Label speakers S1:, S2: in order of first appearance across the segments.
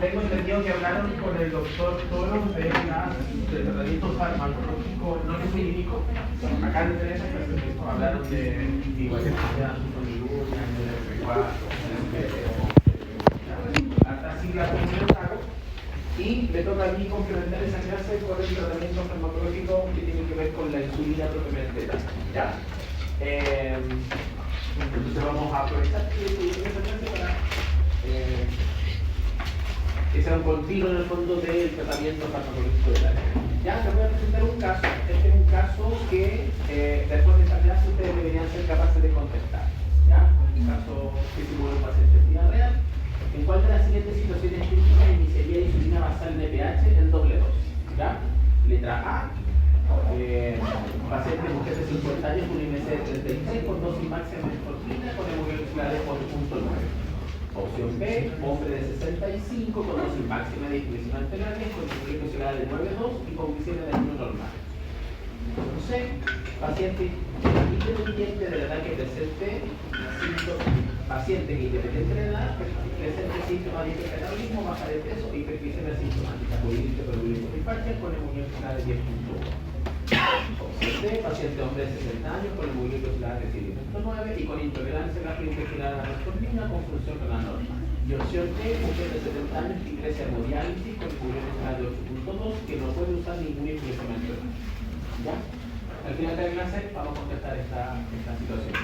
S1: tengo entendido que hablaron con el doctor Toro del tratamiento farmacológico no clínico. Acá en Teresa hablaron de igualdad, hasta sigla y me toca a mí complementar esa clase con el tratamiento farmacológico que tiene que ver con la insulina propiamente tal. ¿Ya? Entonces vamos a aprovechar esa clase para que sea un continuo en el fondo del tratamiento farmacológico del área. Ya, les voy a presentar un caso. Este es un caso que después de esta clase ustedes deberían ser capaces de contestar. ¿Ya? Un caso que simula un paciente en vida real. ¿En cuál de las siguientes situaciones clínicas iniciaría insulina basal NPH en doble dosis? ¿Ya? Letra A. Paciente mujer de 50 años con IMC de 36 con dosis máxima de morfina con hemoglobina de 4.9. Opción B, hombre de 65 con dosis máxima de insulina anteriores con hemoglobina de 9.2 y con glicemia de 1 normal. Opción C, paciente independiente del ataque presente, paciente independiente de la edad, presente síntomas de hipercatabolismo, baja de peso, hiperglicemia sintomática, poliglifosfalgia con hemoglobina de 10.1. Opción D, paciente hombre de 60 años con hemoglobina de 7.9 y con intolerancia gastrointestinal a la metformina con función renal normal. Y opción D, mujer de 70 años que ingresa a hemodiálisis con hemoglobina de 8.2 que no puede usar ningún influenciamiento. ¿Ya? Al final de la clase vamos a contestar esta situación.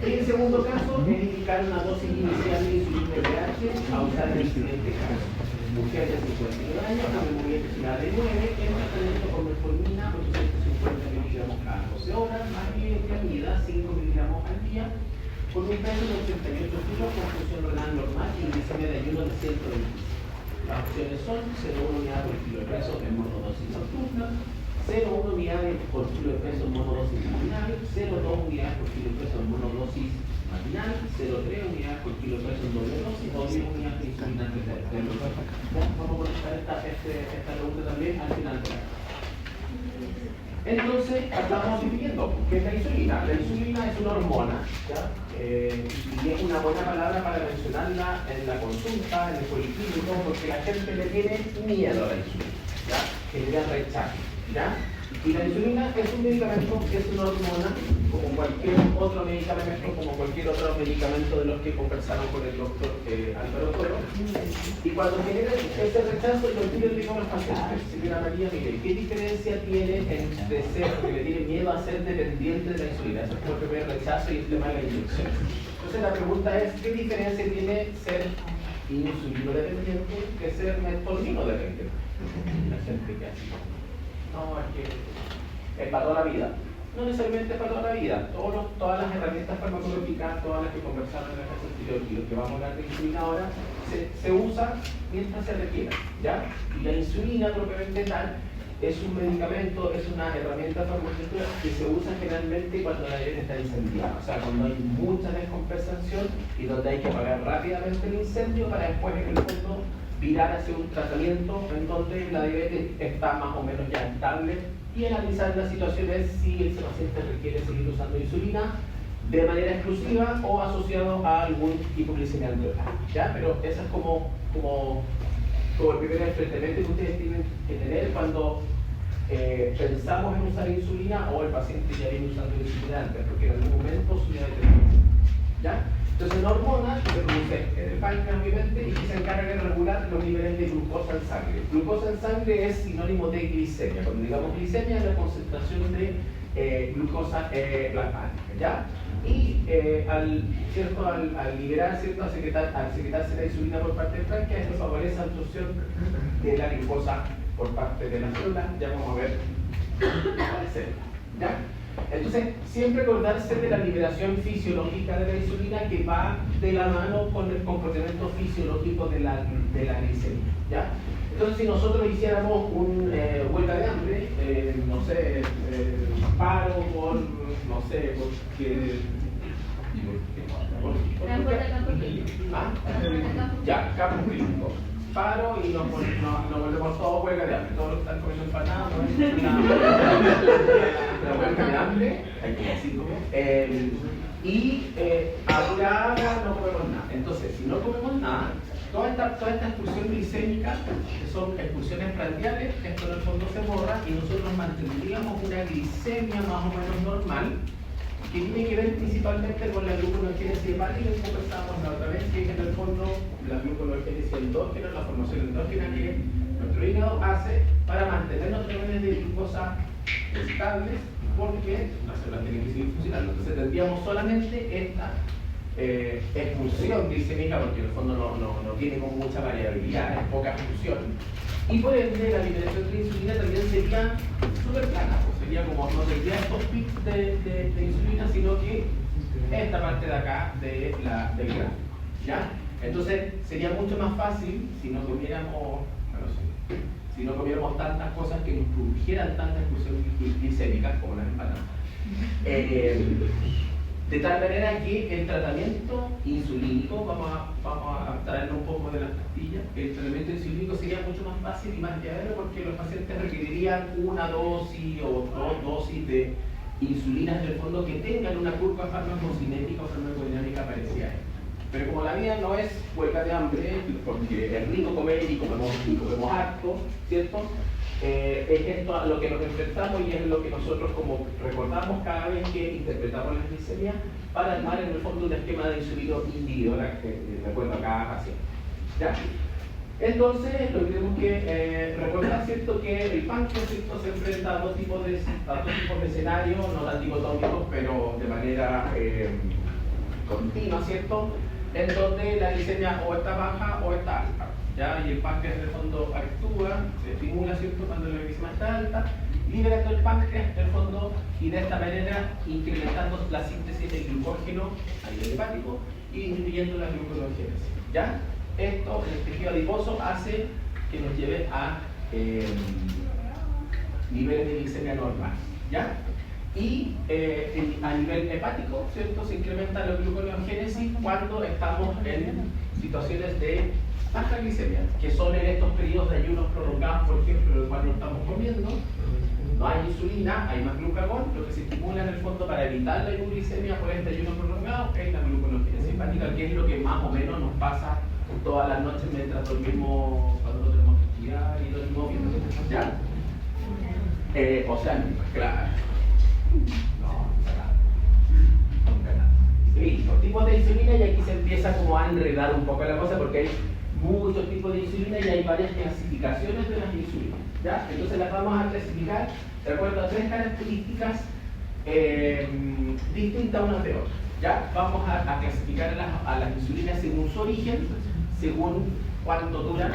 S1: El segundo caso es indicar una dosis inicial de insulina NPH a usar en el siguiente caso. Mujer de 59 años con hemoglobina de 9 en tratamiento con metformina 850 miligramos cada 12 horas, más glicemia 5 miligramos al día, con un peso de 88 kilos con función renal normal y glicemia de ayuno de 120. Las opciones son 0,1 unidades por kilo de peso en monodosis nocturna, 0,1 unidades por kilo de peso en monodosis matinal, 0,2 unidades por kilo de peso en monodosis matinal, 0,3 unidades por kilo de peso en doble dosis o 10 unidades de insulina arterial. Vamos a contestar esta pregunta también al final de la clase. Entonces, estamos dividiendo. ¿Qué es la insulina? La insulina es una hormona, ¿ya? Y es una buena palabra para mencionarla en la consulta, en el policlínico, porque la gente le tiene miedo a la insulina, ¿ya? Genera rechazo, ¿ya? Y la insulina es un medicamento que es una hormona, como cualquier otro medicamento, como cualquier otro medicamento de los que conversaron con el doctor Álvaro Toro. Y cuando genera ese rechazo, yo le digo a los pacientes, señora María, mire, ¿qué diferencia tiene entre ser, porque le tiene miedo a ser dependiente de la insulina? Eso es como el primer rechazo y el tema de la inyección. Entonces la pregunta es, ¿qué diferencia tiene ser insulino dependiente que ser metformino dependiente? La gente que así. No, es que es para toda la vida. No necesariamente es para toda la vida. Todas las herramientas farmacológicas, todas las que conversaron en la clase anterior y lo que vamos a hablar de insulina ahora, se usa mientras se requiera, ¿ya? Y la insulina propiamente tal es un medicamento, es una herramienta farmacológica que se usa generalmente cuando la arena está incendiada, o sea, cuando hay mucha descompensación y donde hay que apagar rápidamente el incendio para después en el fondo virar hacia un tratamiento en donde la diabetes está más o menos ya estable y analizar la situación es si ese paciente requiere seguir usando insulina de manera exclusiva o asociado a algún hipoglicemia alveolar, ¿ya? Pero esa es como el primer enfrentamiento que ustedes tienen que tener cuando pensamos en usar insulina o el paciente ya viene usando insulina antes, porque en algún momento su diabetes, ¿ya? Entonces, la hormona se produce en el páncreas, obviamente, y que se encarga de regular los niveles de glucosa en sangre. Glucosa en sangre es sinónimo de glicemia. Cuando digamos glicemia es la concentración de glucosa plasmática, ¿ya? Y al liberar, ¿cierto? al secretarse la insulina por parte del páncreas, esto favorece la absorción de la glucosa por parte de la célula. Ya vamos a ver la célula, ¿ya? Entonces, siempre acordarse de la liberación fisiológica de la insulina que va de la mano con el comportamiento fisiológico de la glicemia, ¿ya? Entonces, si nosotros hiciéramos un huelga de hambre, no sé, paro por, no sé, porque... Ya, campo clínico. Paro y nos volvemos todos huelga de hambre. Todos los que están comiendo empanadas, la huelga de hambre, aquí así y apurada no comemos nada. Entonces, si no comemos nada, toda esta expulsión glicémica, que son expulsiones prandiales, esto en el fondo se borra y nosotros mantendríamos una glicemia más o menos normal, que tiene que ver principalmente con la gluconeogénesis hepática, como pensábamos la otra vez, que es en el fondo la gluconeogénesis endógena, la formación endógena que nuestro hígado hace para mantener los niveles de glucosa estables, porque las células tienen que seguir funcionando. Entonces tendríamos solamente esta expulsión glicémica, porque en el fondo no tiene como mucha variabilidad, es poca expulsión, y por ende la liberación de insulina también sería súper plana, pues sería como, no tendría estos pics de insulina, sino que esta parte de acá del grafo, ¿ya? Entonces sería mucho más fácil si no comiéramos, si no comiéramos tantas cosas que nos produjeran tanta expulsión glicémica como las empanadas. De tal manera que el tratamiento insulínico, vamos a traerlo un poco de las pastillas, el tratamiento insulínico sería mucho más fácil y más llevadero porque los pacientes requerirían una dosis o dos dosis de insulinas en el fondo que tengan una curva farmacocinética o farmacodinámica parecida. Pero como la vida no es huelga de hambre, porque es rico comer y comemos harto, ¿cierto? Es esto a lo que nos enfrentamos y es lo que nosotros como recordamos cada vez que interpretamos las glicemias para armar en el fondo un esquema de insulino individual de acuerdo a cada paciente. ¿Ya? Entonces, lo que tenemos que recordar, ¿cierto?, que el páncreas, ¿cierto?, se enfrenta a dos tipos de escenarios, no tan dicotómicos, pero de manera continua, ¿cierto?, en donde la glicemia o está baja o está alta, ¿ya? Y el páncreas en el fondo actúa, se estimula, ¿cierto?, cuando la glicemia está alta, liberando el páncreas en el fondo y de esta manera incrementando la síntesis de glucógeno a nivel hepático y disminuyendo la gluconeogénesis, ¿ya? Esto en el tejido adiposo hace que nos lleve a niveles de glicemia normal, ¿ya? Y a nivel hepático, ¿cierto?, se incrementa la gluconeogénesis cuando estamos en situaciones de baja glicemia, que son en estos periodos de ayunos prolongados, por ejemplo, en el cual no estamos comiendo, no hay insulina, hay más glucagón, lo que se estimula en el fondo para evitar la hipoglicemia por este ayuno prolongado es la gluconeogénesis hepática, que es lo que más o menos nos pasa todas las noches mientras dormimos, cuando no tenemos que estudiar y dormimos viendo, ¿ya? O sea, claro. Listo, tipos de insulina y aquí se empieza como a enredar un poco la cosa porque hay muchos tipos de insulina y hay varias clasificaciones de las insulinas, ¿ya? Entonces las vamos a clasificar de acuerdo a tres características distintas unas de otras, ¿ya? Vamos a clasificar a las insulinas según su origen, según cuánto duran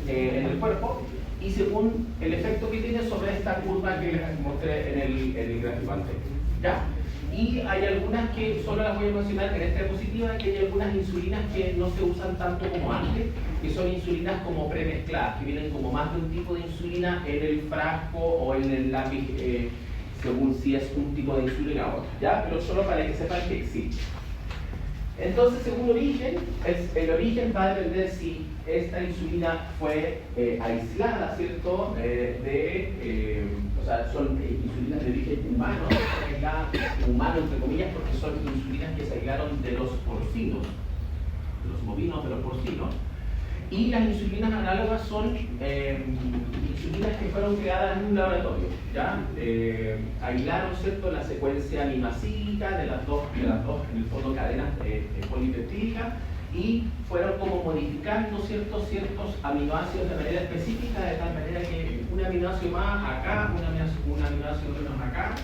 S1: en el cuerpo y según el efecto que tiene sobre esta curva que les mostré en el gráfico anterior, ¿ya? Y hay algunas que solo las voy a mencionar en esta diapositiva, que hay algunas insulinas que no se usan tanto como antes, que son insulinas como premezcladas, que vienen como más de un tipo de insulina en el frasco o en el lápiz, según si es un tipo de insulina o otro, ¿ya? Pero solo para que sepan que existe. Entonces, según origen, el origen va a depender si esta insulina fue aislada, ¿cierto? O sea, son insulinas de origen humano, aisladas humano entre comillas, porque son insulinas que se aislaron de los porcinos, de los bovinos, de los porcinos. Y las insulinas análogas son insulinas que fueron creadas en un laboratorio, ¿ya? Aislaron, ¿cierto?, la secuencia aminoácidica de las dos en el fondo cadenas polipeptídicas y fueron como modificando ciertos aminoácidos de manera específica, de tal manera que un aminoácido más acá, un aminoácido menos acá,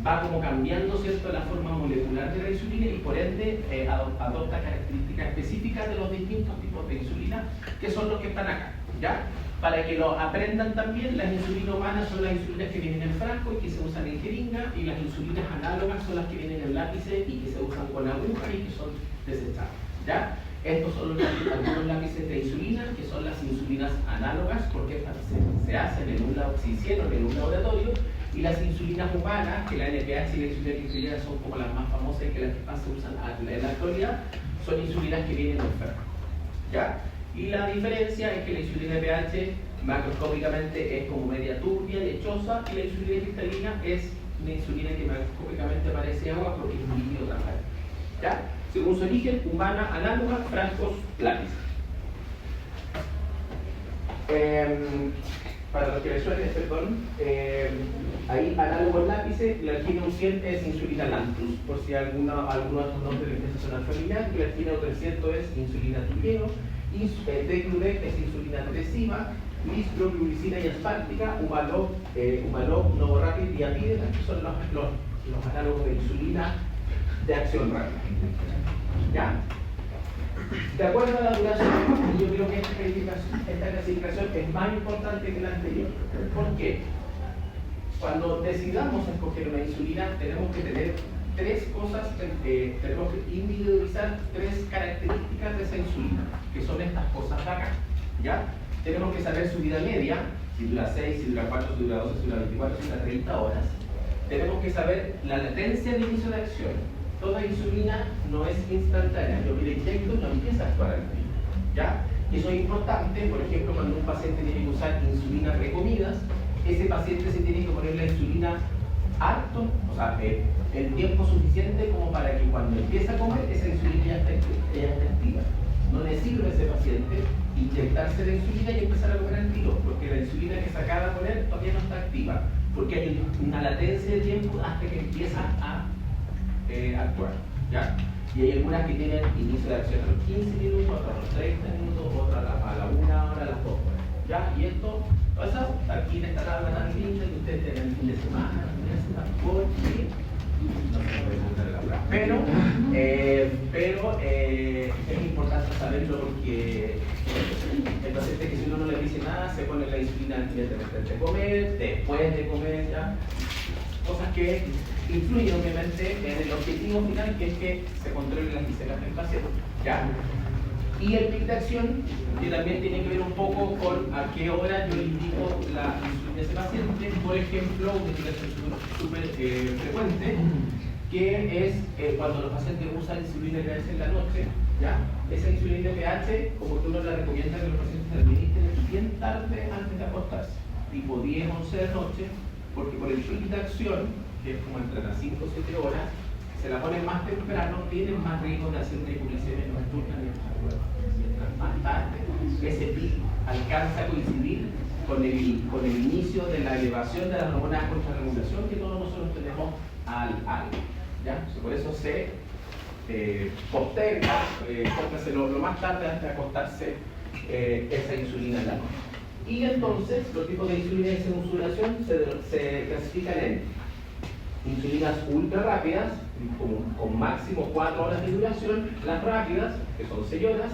S1: va como cambiando, ¿cierto?, la forma molecular de la insulina y por ende adopta características específicas de los distintos tipos de insulina que son los que están acá, ¿ya? Para que lo aprendan también, las insulinas humanas son las insulinas que vienen en frasco y que se usan en jeringa y las insulinas análogas son las que vienen en lápices y que se usan con aguja y que son desechables, ¿ya? Estos son algunos lápices de insulina que son las insulinas análogas porque se hacen se hicieron en un laboratorio. Y las insulinas humanas, que la NPH y la insulina criolera son como las más famosas y que las que más se usan en la actualidad, son insulinas que vienen del frasco, ¿ya? Y la diferencia es que la insulina NPH macroscópicamente es como media turbia, lechosa, y la insulina cristalina es una insulina que macroscópicamente parece agua porque es un líquido transparente, ¿ya? Según su origen, humana, análoga, frascos, lápiz. Para los que les suene, perdón, ahí análogos lápices, glargina 100 es insulina Lantus, por si alguno de estos nombres les empieza a sonar familiar. Glargina 300 es insulina Tulleo, Decludec es insulina agresiva, Lispro, glulicina y aspartica, Humalog, Novorapid y Apidra, que son los análogos de insulina de acción rápida. ¿Ya? De acuerdo a la duración, yo creo que esta clasificación es más importante que la anterior. ¿Por qué? Cuando decidamos escoger una insulina, tenemos que tener tres cosas, tenemos que individualizar tres características de esa insulina, que son estas cosas de acá. ¿Ya? Tenemos que saber su vida media, si dura 6, si dura 4, si dura 12, si dura 24, si dura 30 horas. Tenemos que saber la latencia de inicio de acción. Toda insulina no es instantánea, yo me la inyecto y no empieza a actuar al tiro. ¿Ya? Y eso es importante, por ejemplo, cuando un paciente tiene que usar insulina precomidas, ese paciente se tiene que poner la insulina harto, o sea, el tiempo suficiente como para que cuando empiece a comer, esa insulina ya esté activa. No le sirve a ese paciente inyectarse la insulina y empezar a comer al tiro, porque la insulina que se acaba de poner todavía no está activa, porque hay una latencia de tiempo hasta que empieza a actuar, ¿ya? Y hay algunas que tienen inicio de acción a los 15 minutos, otras a los 30 minutos, otras a la 1 hora, a las 2 horas, ¿ya? Y esto, pasa aquí en esta tabla tan linda que ustedes tienen el fin de semana, porque no se puede montar la prueba. Pero es importante saberlo porque el paciente que si uno no le dice nada, se pone la insulina antes de comer, después de comer, ¿ya? Cosas que influyen obviamente en el objetivo final, que es que se controle las glicemias del paciente, ¿ya? Y el pic de acción, que también tiene que ver un poco con a qué hora yo indico la insulina de ese paciente. Por ejemplo, una indicación súper frecuente, que es cuando los pacientes usan insulina pH en la noche, ¿ya? Esa insulina pH, como que uno la recomienda que los pacientes se administren bien tarde antes de acostarse, tipo 10, 11 de la noche, porque por el pic de acción, que es como entre las 5 o 7 horas, se la ponen más temprano, tienen más riesgo de hacer una hipoglicemia nocturna mientras más tarde. Ese pic alcanza a coincidir con el inicio de la elevación de las hormonas de contrarregulación que todos nosotros tenemos al algo, ¿ya? Por eso se posterga, póngase lo más tarde antes de acostarse esa insulina en la noche. Y entonces los tipos de insulina de insulación se clasifican en insulinas ultra rápidas, con máximo 4 horas de duración, las rápidas, que son 6 horas,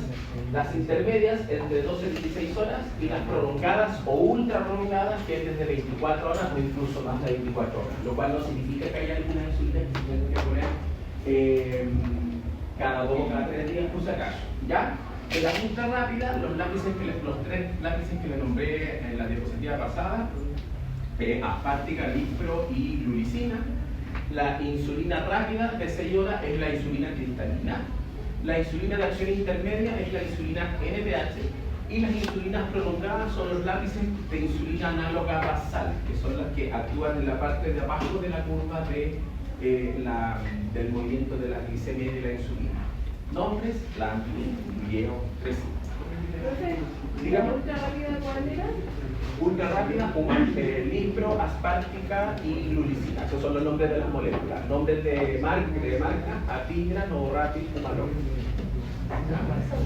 S1: las intermedias entre 12 y 16 horas, y las prolongadas o ultra prolongadas, que es desde 24 horas o incluso más de 24 horas, lo cual no significa que haya algunas insulinas que se tienen que poner cada 2 o cada 3 días por si acaso, ¿ya? De las ultra rápidas, los tres lápices que les nombré en la diapositiva pasada, aspartica, lispro y glulicina. La insulina rápida de 6 horas es la insulina cristalina. La insulina de acción intermedia es la insulina NPH. Y las insulinas prolongadas son los lápices de insulina análoga basal, que son las que actúan en la parte de abajo de la curva del movimiento de la glicemia y de la insulina. Nombres: Lantus, Tulleo, 3.
S2: ¿La ultra rápida cuál era?
S1: Ultra rápida, lispro, aspartica y glulicina. Esos son los nombres de las moléculas. Nombres de marca: Apidra, Novorapid, Humalog.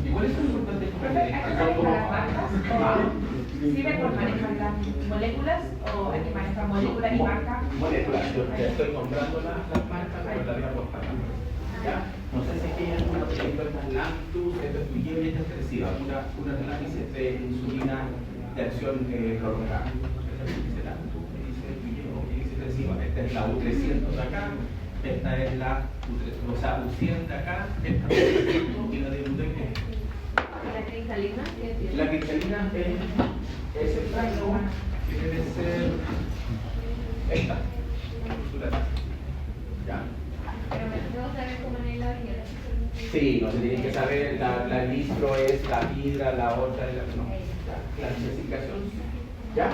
S1: ¿Y cuáles son los importantes
S2: ¿Sirve por manejar las moléculas o hay que manejar moléculas y marca?
S1: Moléculas, yo estoy comprando las marcas, pero las voy a apostar. ¿Ya? No sé si hay alguna, por ejemplo, estas Lantus, esta es Tulleo y esta es Tresiva, una de las lápices de insulina de acción prolongada. Esta dice Lantus, dice Tulleo, dice Tresiva. Esta es la U300 de acá, esta es la U100 de acá, esta es la U300 y la de UTP.
S2: ¿La cristalina?
S1: La cristalina es el frasco que debe ser esta. ¿Ya?
S2: Pero me tengo que saber cómo en la vida.
S1: Sí, no se tiene que saber, la lispro es la Apidra, la otra es la no. La clasificación, ¿ya?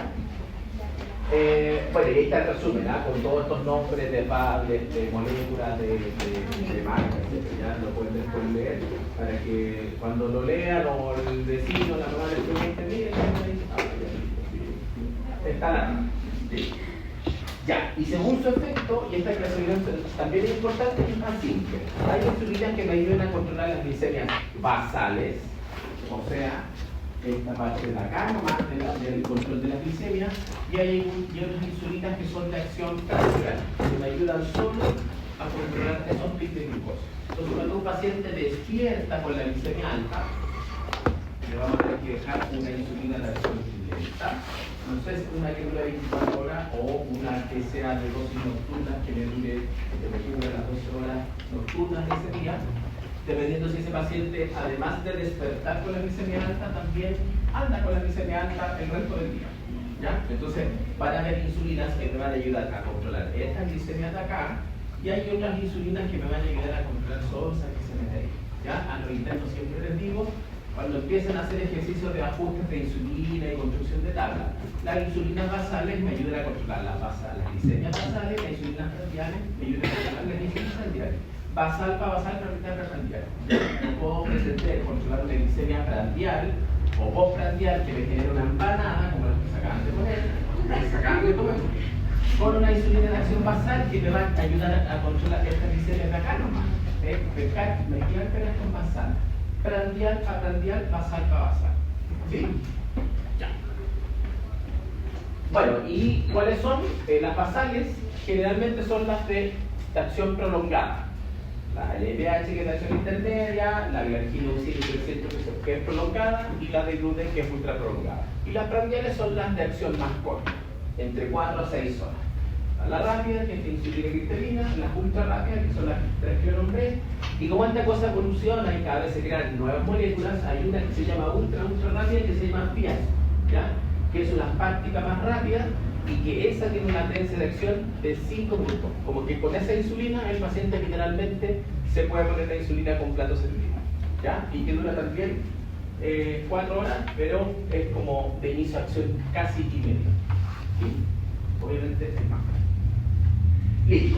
S1: Bueno, y ahí está el resumen, ¿ah? Con todos estos nombres de moléculas, de marcas, etc. Ya lo pueden después leer para que cuando lo lean o el vecino, la mamá del cliente, miren, está la sí. Ya, y según su efecto, y esta clasificación también es importante, es más simple. Hay insulinas que me ayudan a controlar las glicemias basales, o sea, esta parte de acá nomás del control de la glicemia, y hay otras insulinas que son de acción prandial, que me ayudan solo a controlar esos picos de glucosa. Entonces, cuando un paciente despierta con la glicemia alta, le vamos a tener que dejar una insulina de acción lenta. No sé si una que dure 24 horas o una que sea de dosis nocturnas que me dure las 12 horas nocturnas de ese día, dependiendo si ese paciente, además de despertar con la glicemia alta, también anda con la glicemia alta el resto del día. ¿Ya? Entonces, van a haber insulinas que me van a ayudar a controlar esta glicemia de acá, y hay otras insulinas que me van a ayudar a controlar solo esa glicemia de ahí. ¿Ya? A los intentos siempre les digo, cuando empiezan a hacer ejercicios de ajustes de insulina y construcción de tabla, las insulinas basales me ayudan a controlar las glicemias basales, las insulinas prandiales me ayudan a controlar las glicemias prandiales. Basal para basal, prandial para prandial. No puedo pretender controlar una glicemia prandial o postprandial que me genera una empanada, como la que se acaban de poner, con una insulina de acción basal que me va a ayudar a controlar esta glicemia de acá nomás. Mezclar peras con basal. Prandial a prandial, basal para basal. ¿Sí? Ya. Bueno, ¿y cuáles son? Las basales generalmente son las de acción prolongada. La LPH, que es de acción intermedia, la glargina que es prolongada, y la de gluten, que es ultra prolongada. Y las prandiales son las de acción más corta, entre 4 a 6 horas. La rápida, que es la insulina y cristalinas, las ultra rápidas, que son las 3 que yo nombré. Y como esta cosa evoluciona y cada vez se crean nuevas moléculas, hay una que se llama ultra rápida, que se llama PIAS, ¿ya? Que es una práctica más rápida, y que esa tiene una latencia de acción de 5 minutos. Como que con esa insulina el paciente literalmente se puede poner la insulina con plato servido, ¿ya? Y que dura también 4 horas, pero es como de inicio de acción casi inmediato. ¿Sí? Obviamente es más. Listo.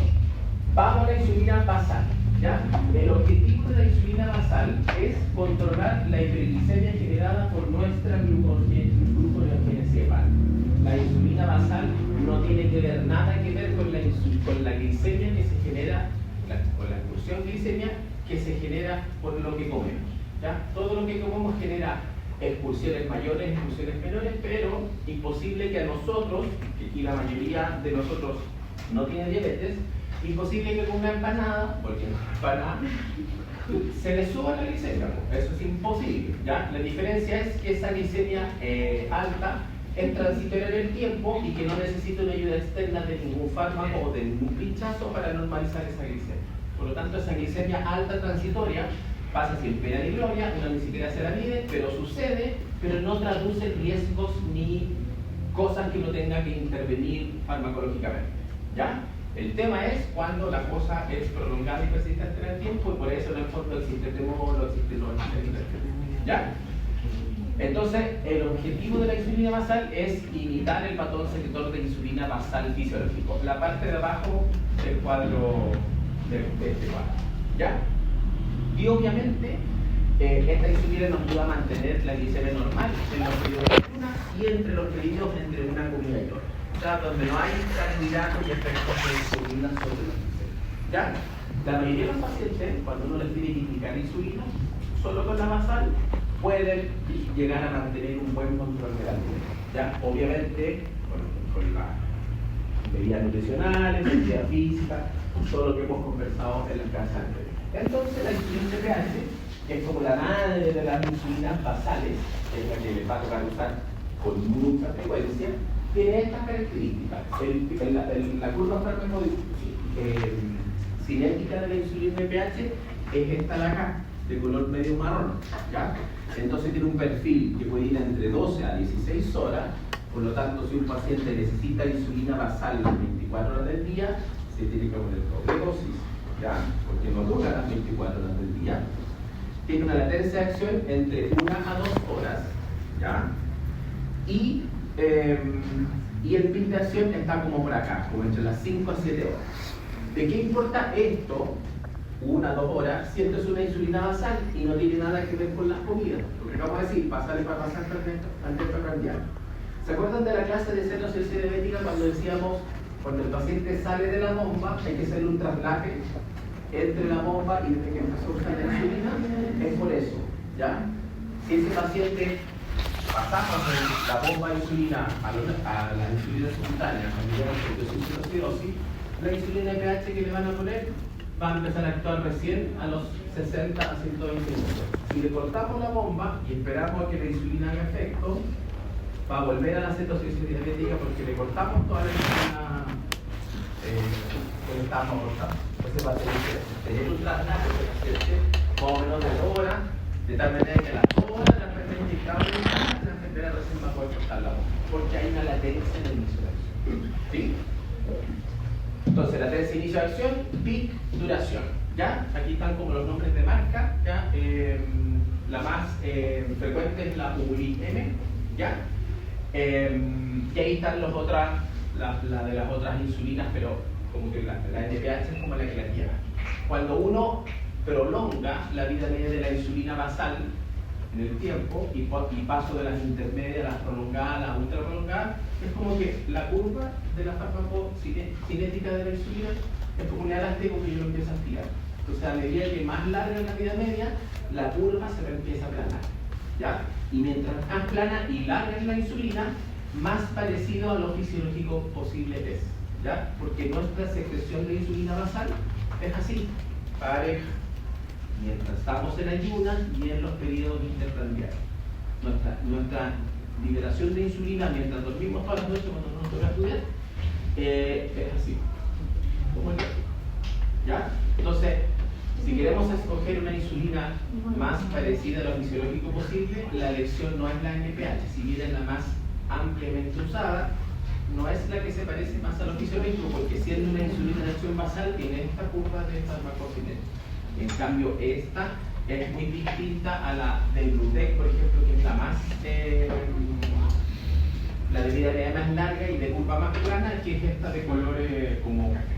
S1: Vamos a la insulina basal, ¿ya? El objetivo de la insulina basal es controlar la hiperglicemia generada por nuestra gluconeogenesia hepática. La insulina basal no tiene que ver nada que ver con la glicemia que se genera, con la expulsión glicemia que se genera por lo que comemos, ¿ya? Todo lo que comemos genera expulsiones mayores, expulsiones menores, pero imposible que a nosotros, y la mayoría de nosotros no tiene diabetes, imposible que con una empanada, porque una empanada se le suba la glicemia, eso es imposible, ¿ya? La diferencia es que esa glicemia alta es transitoria en el tiempo y que no necesita una ayuda externa de ningún fármaco o de ningún pinchazo para normalizar esa glicemia. Por lo tanto, esa glicemia alta transitoria pasa sin pena ni gloria, uno ni siquiera se la mide, pero sucede, pero no traduce riesgos ni cosas que uno tenga que intervenir farmacológicamente, ¿ya? El tema es cuando la cosa es prolongada y persistente en el tiempo, y por eso en el fondo existe el temor, existe los ¿ya? Entonces, el objetivo de la insulina basal es imitar el patrón secretor de insulina basal fisiológico, la parte de abajo del cuadro, de este cuadro, ¿ya? Y obviamente, esta insulina nos ayuda a mantener la glicemia normal en los periodos de ayuno y entre los periodos entre una comida y otra. O sea, donde no hay carbohidratos y efectos de insulina sobre la glicemia. ¿Ya? La mayoría de los pacientes, cuando uno les pide indicar insulina, solo con la basal, pueden llegar a mantener un buen control de la glicemia. ¿Ya? Obviamente, con las medidas nutricionales, actividad física, todo lo que hemos conversado en la clase anterior. Entonces, la insulina TPH, que es como la madre de las insulinas basales, que es la que les va a tocar usar con mucha frecuencia, tiene estas características. La curva cinética de la insulina TPH es esta de acá, de color medio marrón, ¿ya? Entonces tiene un perfil que puede ir entre 12 a 16 horas, por lo tanto, si un paciente necesita insulina basal las 24 horas del día, se tiene que poner doble dosis, ¿ya? Porque no dura las 24 horas del día. Tiene una latencia de acción entre 1 a 2 horas, ¿ya? Y y el pic de acción está como por acá, como entre las 5 a 7 horas. ¿De qué importa esto? 1 a 2 horas, si esto es una insulina basal y no tiene nada que ver con las comidas. Lo que acabo de decir, basal es para basal anteprandial. ¿Se acuerdan de la clase de cetosis diabética cuando decíamos, cuando el paciente sale de la bomba, hay que hacerle un traslaje entre la bomba y desde que empezó a usar la insulina? Es por eso, ¿ya? Si ese paciente pasamos de la bomba de insulina a la insulina subcutánea, cuando llega a cetosis, la insulina pH que le van a poner va a empezar a actuar recién a los 60 a 120 minutos. Si le cortamos la bomba y esperamos a que la insulina haga efecto, va a volver a la cetosis diabética porque le cortamos toda la insulina que le estábamos cortando. Entonces va a tener un traslado de paciente más o menos de 2 horas, de tal manera que a las 2 horas la enfermera inyectable la enfermera recién va a poder cortar la bomba, porque hay una latencia en el inicio de acción. ¿Sí? Entonces, latencia de inicio de acción, pic, duración. ¿Ya? Aquí están como los nombres de marca. ¿Ya? La más frecuente es la ULI-M. ¿Ya? Y ahí están las otras, la de las otras insulinas, pero como que la NPH es como la que la lleva. Cuando uno prolonga la vida media de la insulina basal en el tiempo y paso de las intermedias a las prolongadas, a las ultra prolongadas, es como que la curva de la farmacocinética de la insulina es como un elástico que yo lo empiezo a estirar. Entonces, a medida que más larga es la vida media, la curva se me empieza a aplanar. ¿Ya? Y mientras más plana y larga es la insulina, más parecido a lo fisiológico posible es. ¿Ya? Porque nuestra secreción de insulina basal es así, pareja, mientras estamos en ayunas y en los periodos interprandiales. Nuestra liberación de insulina mientras dormimos todas las noches cuando no nos toca estudiar es así, como el gato. ¿Ya? Entonces, si queremos escoger una insulina más parecida a lo fisiológico posible, la elección no es la NPH, si bien es la más ampliamente usada, no es la que se parece más a lo fisiológico, porque siendo una insulina de acción basal tiene esta curva de farmacocinética. En cambio, esta es muy distinta a la del Glutec, por ejemplo, que es la más la de vida media más larga y de curva más plana, que es esta de color como café.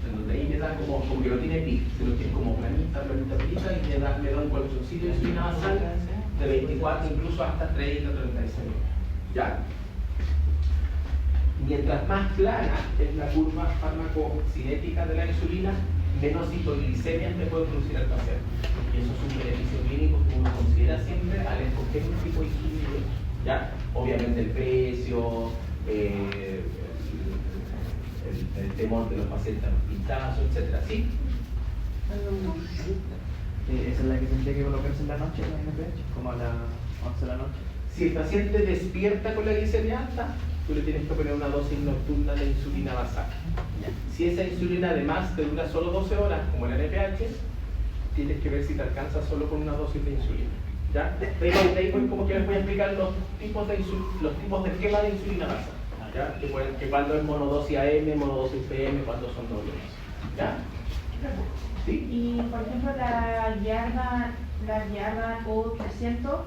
S1: En donde ahí me da como que no tiene pic, sino que es como planita, y me da un colchoncito de insulina basal de 24, incluso hasta 30, 36. ¿Ya? Mientras más plana es la curva farmacocinética de la insulina, menos hipoglicemias me puede producir al paciente. Y eso es un beneficio clínico que uno considera siempre al escoger un tipo de insulina. ¿Ya? Obviamente el precio, el temor de los pacientes a los pintazos, etc. ¿Sí?
S3: ¿Esa es la que tendría que colocarse en la noche, la NPH? Como a las 11 de la noche.
S1: Si el paciente despierta con la glicemia alta, tú le tienes que poner una dosis nocturna de insulina basal. Si esa insulina además te dura solo 12 horas, como la NPH, tienes que ver si te alcanza solo con una dosis de insulina. ¿Ya? De ahí como que les voy a explicar los tipos de esquema de insulina basal. ¿Ya? Que cuando es monodosis AM, monodosis PM, cuando son doble dosis. ¿Ya? ¿Sí?
S2: Y por ejemplo la Yarda O300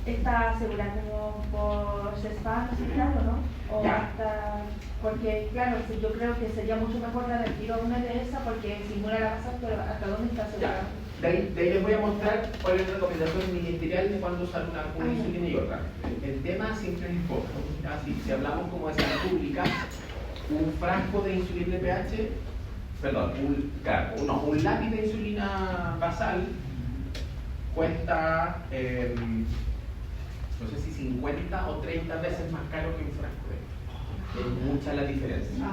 S2: está asegurada como por CESFA, no sé claro, ¿no? O hasta, porque claro, yo creo que sería mucho mejor la del tiro una de esa porque simula la basal, pero ¿hasta dónde está asegurada?
S1: De ahí les voy a mostrar cuál es la recomendación ministerial de cuándo usar una insulina y otra. El tema siempre es el costo. Si hablamos como de salud pública, un frasco de insulina de pH, perdón, un lápiz de insulina basal cuesta, no sé si 50 o 30 veces más caro que un frasco de esto. Es mucha la diferencia.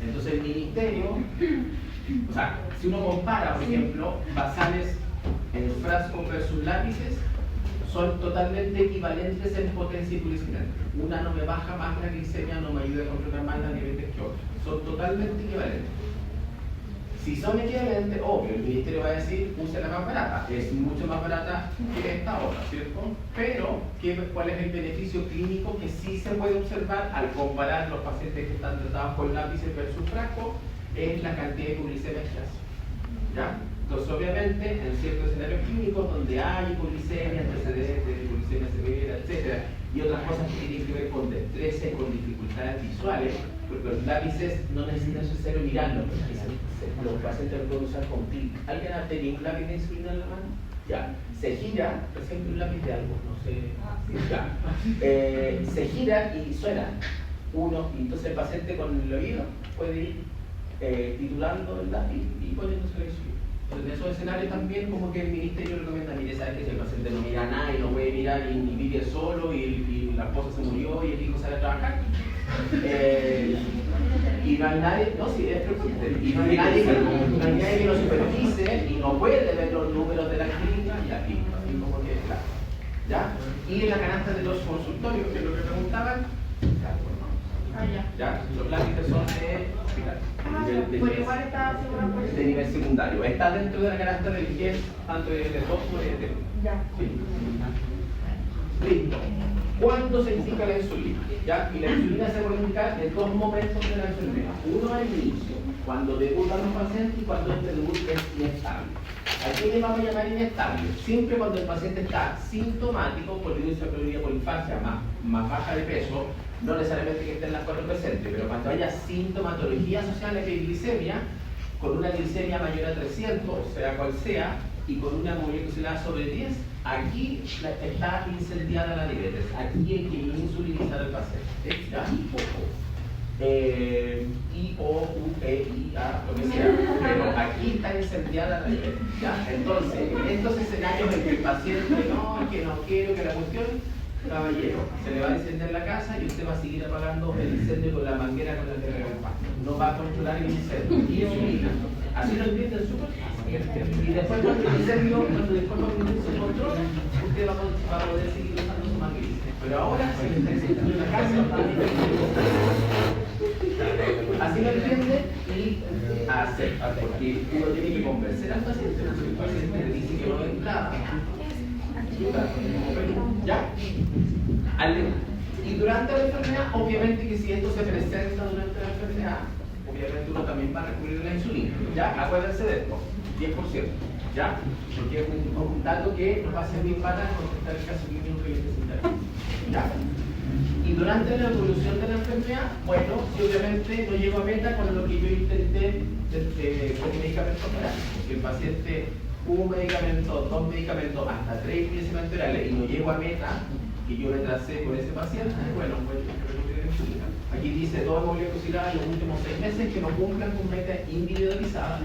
S1: Entonces el ministerio, o sea, si uno compara, por ejemplo, basales en frascos versus lápices, son totalmente equivalentes en potencia y glicemia. Una no me baja más la glicemia, no me ayuda a controlar más la diabetes que otra. Son totalmente equivalentes. Si son equivalentes, obvio, el ministerio va a decir, use la más barata. Es mucho más barata que esta otra, ¿cierto? Pero, ¿cuál es el beneficio clínico que sí se puede observar al comparar los pacientes que están tratados con lápices versus frascos? Es la cantidad de hipoglicemia que hace. ¿Ya? Entonces, obviamente, en ciertos escenarios clínicos donde hay hipoglicemia, antecedentes de hipoglicemia severa, etc., y otras cosas que tienen que ver con destreza y con dificultades visuales, porque los lápices no necesitan ser mirarlos, los pacientes lo pueden usar con clic. ¿Alguien ha tenido un lápiz de insulina en la mano? Ya. Se gira, por ejemplo, un lápiz de algo, no sé. Ya. Se gira y suena. Y entonces el paciente con el oído puede ir titulando el lápiz y poniéndose la insulina. Entonces, en esos escenarios también como que el ministerio recomienda, mire, sabes que si el paciente no mira nada y no puede mirar y vive solo y la esposa se murió y el hijo sale a trabajar, y no hay nadie, no, sí, es preocupante, y no hay nadie que lo supervise y no puede ver los números de la clínica y aquí, así como que, claro, ¿ya? Y en la canasta de los consultorios, que es lo que preguntaban, ¿ya? Los lápices son de hospital.
S2: Pero igual está asegurado por
S1: de nivel secundario. Está dentro de la canasta del IES, tanto de 2 como de 3.
S2: Ya.
S1: Sí. Listo. ¿Cuándo se indica la insulina? ¿Ya? Y la insulina se puede indicar en 2 momentos de la enfermedad. Uno al inicio, cuando debutan los pacientes y cuando este debut es inestable. ¿A qué le vamos a llamar inestable? Siempre cuando el paciente está sintomático, por infancia más baja de peso, no necesariamente que estén las 4 presentes, pero cuando haya sintomatología asociada a la hipoglicemia, con una glicemia mayor a 300, sea cual sea, y con una molecular sobre 10, aquí está incendiada la diabetes. Aquí hay que insulinizar al paciente. ¿Ya? I-O-U-E-I-A, lo que sea. Pero aquí está incendiada la diabetes. ¿Ya? Entonces, en estos escenarios en que el paciente que no quiero, que la cuestión, caballero, se le va a encender la casa y usted va a seguir apagando el incendio con la manguera con la que regaló. No va a controlar el incendio. Y insulina. Así lo entienden súper fácil. Y después cuando el incendio, se controla, usted va a poder seguir usando su manguera. Pero ahora se le está encendiendo la casa. Así lo entiende y acepta. Porque uno tiene que convencer al paciente. El paciente le dice que no es nada. ¿Ya? Y durante la enfermedad, obviamente que si esto se presenta durante la enfermedad, obviamente uno también va a recurrir a la insulina. ¿Ya? Acuérdense de esto, 10%. ¿Ya? Porque es un dato que nos va a servir para contestar el caso clínico que les presentaré. ¿Ya? Y durante la evolución de la enfermedad, bueno, si obviamente no llego a meta con lo que yo intenté con medicamentos orales, porque el paciente un medicamento, 2 medicamentos, hasta 3 medicamentos orales y no llego a meta, y yo me tracé con ese paciente, bueno, pues aquí dice 2 moléculas en los últimos 6 meses que no cumplan con metas individualizadas,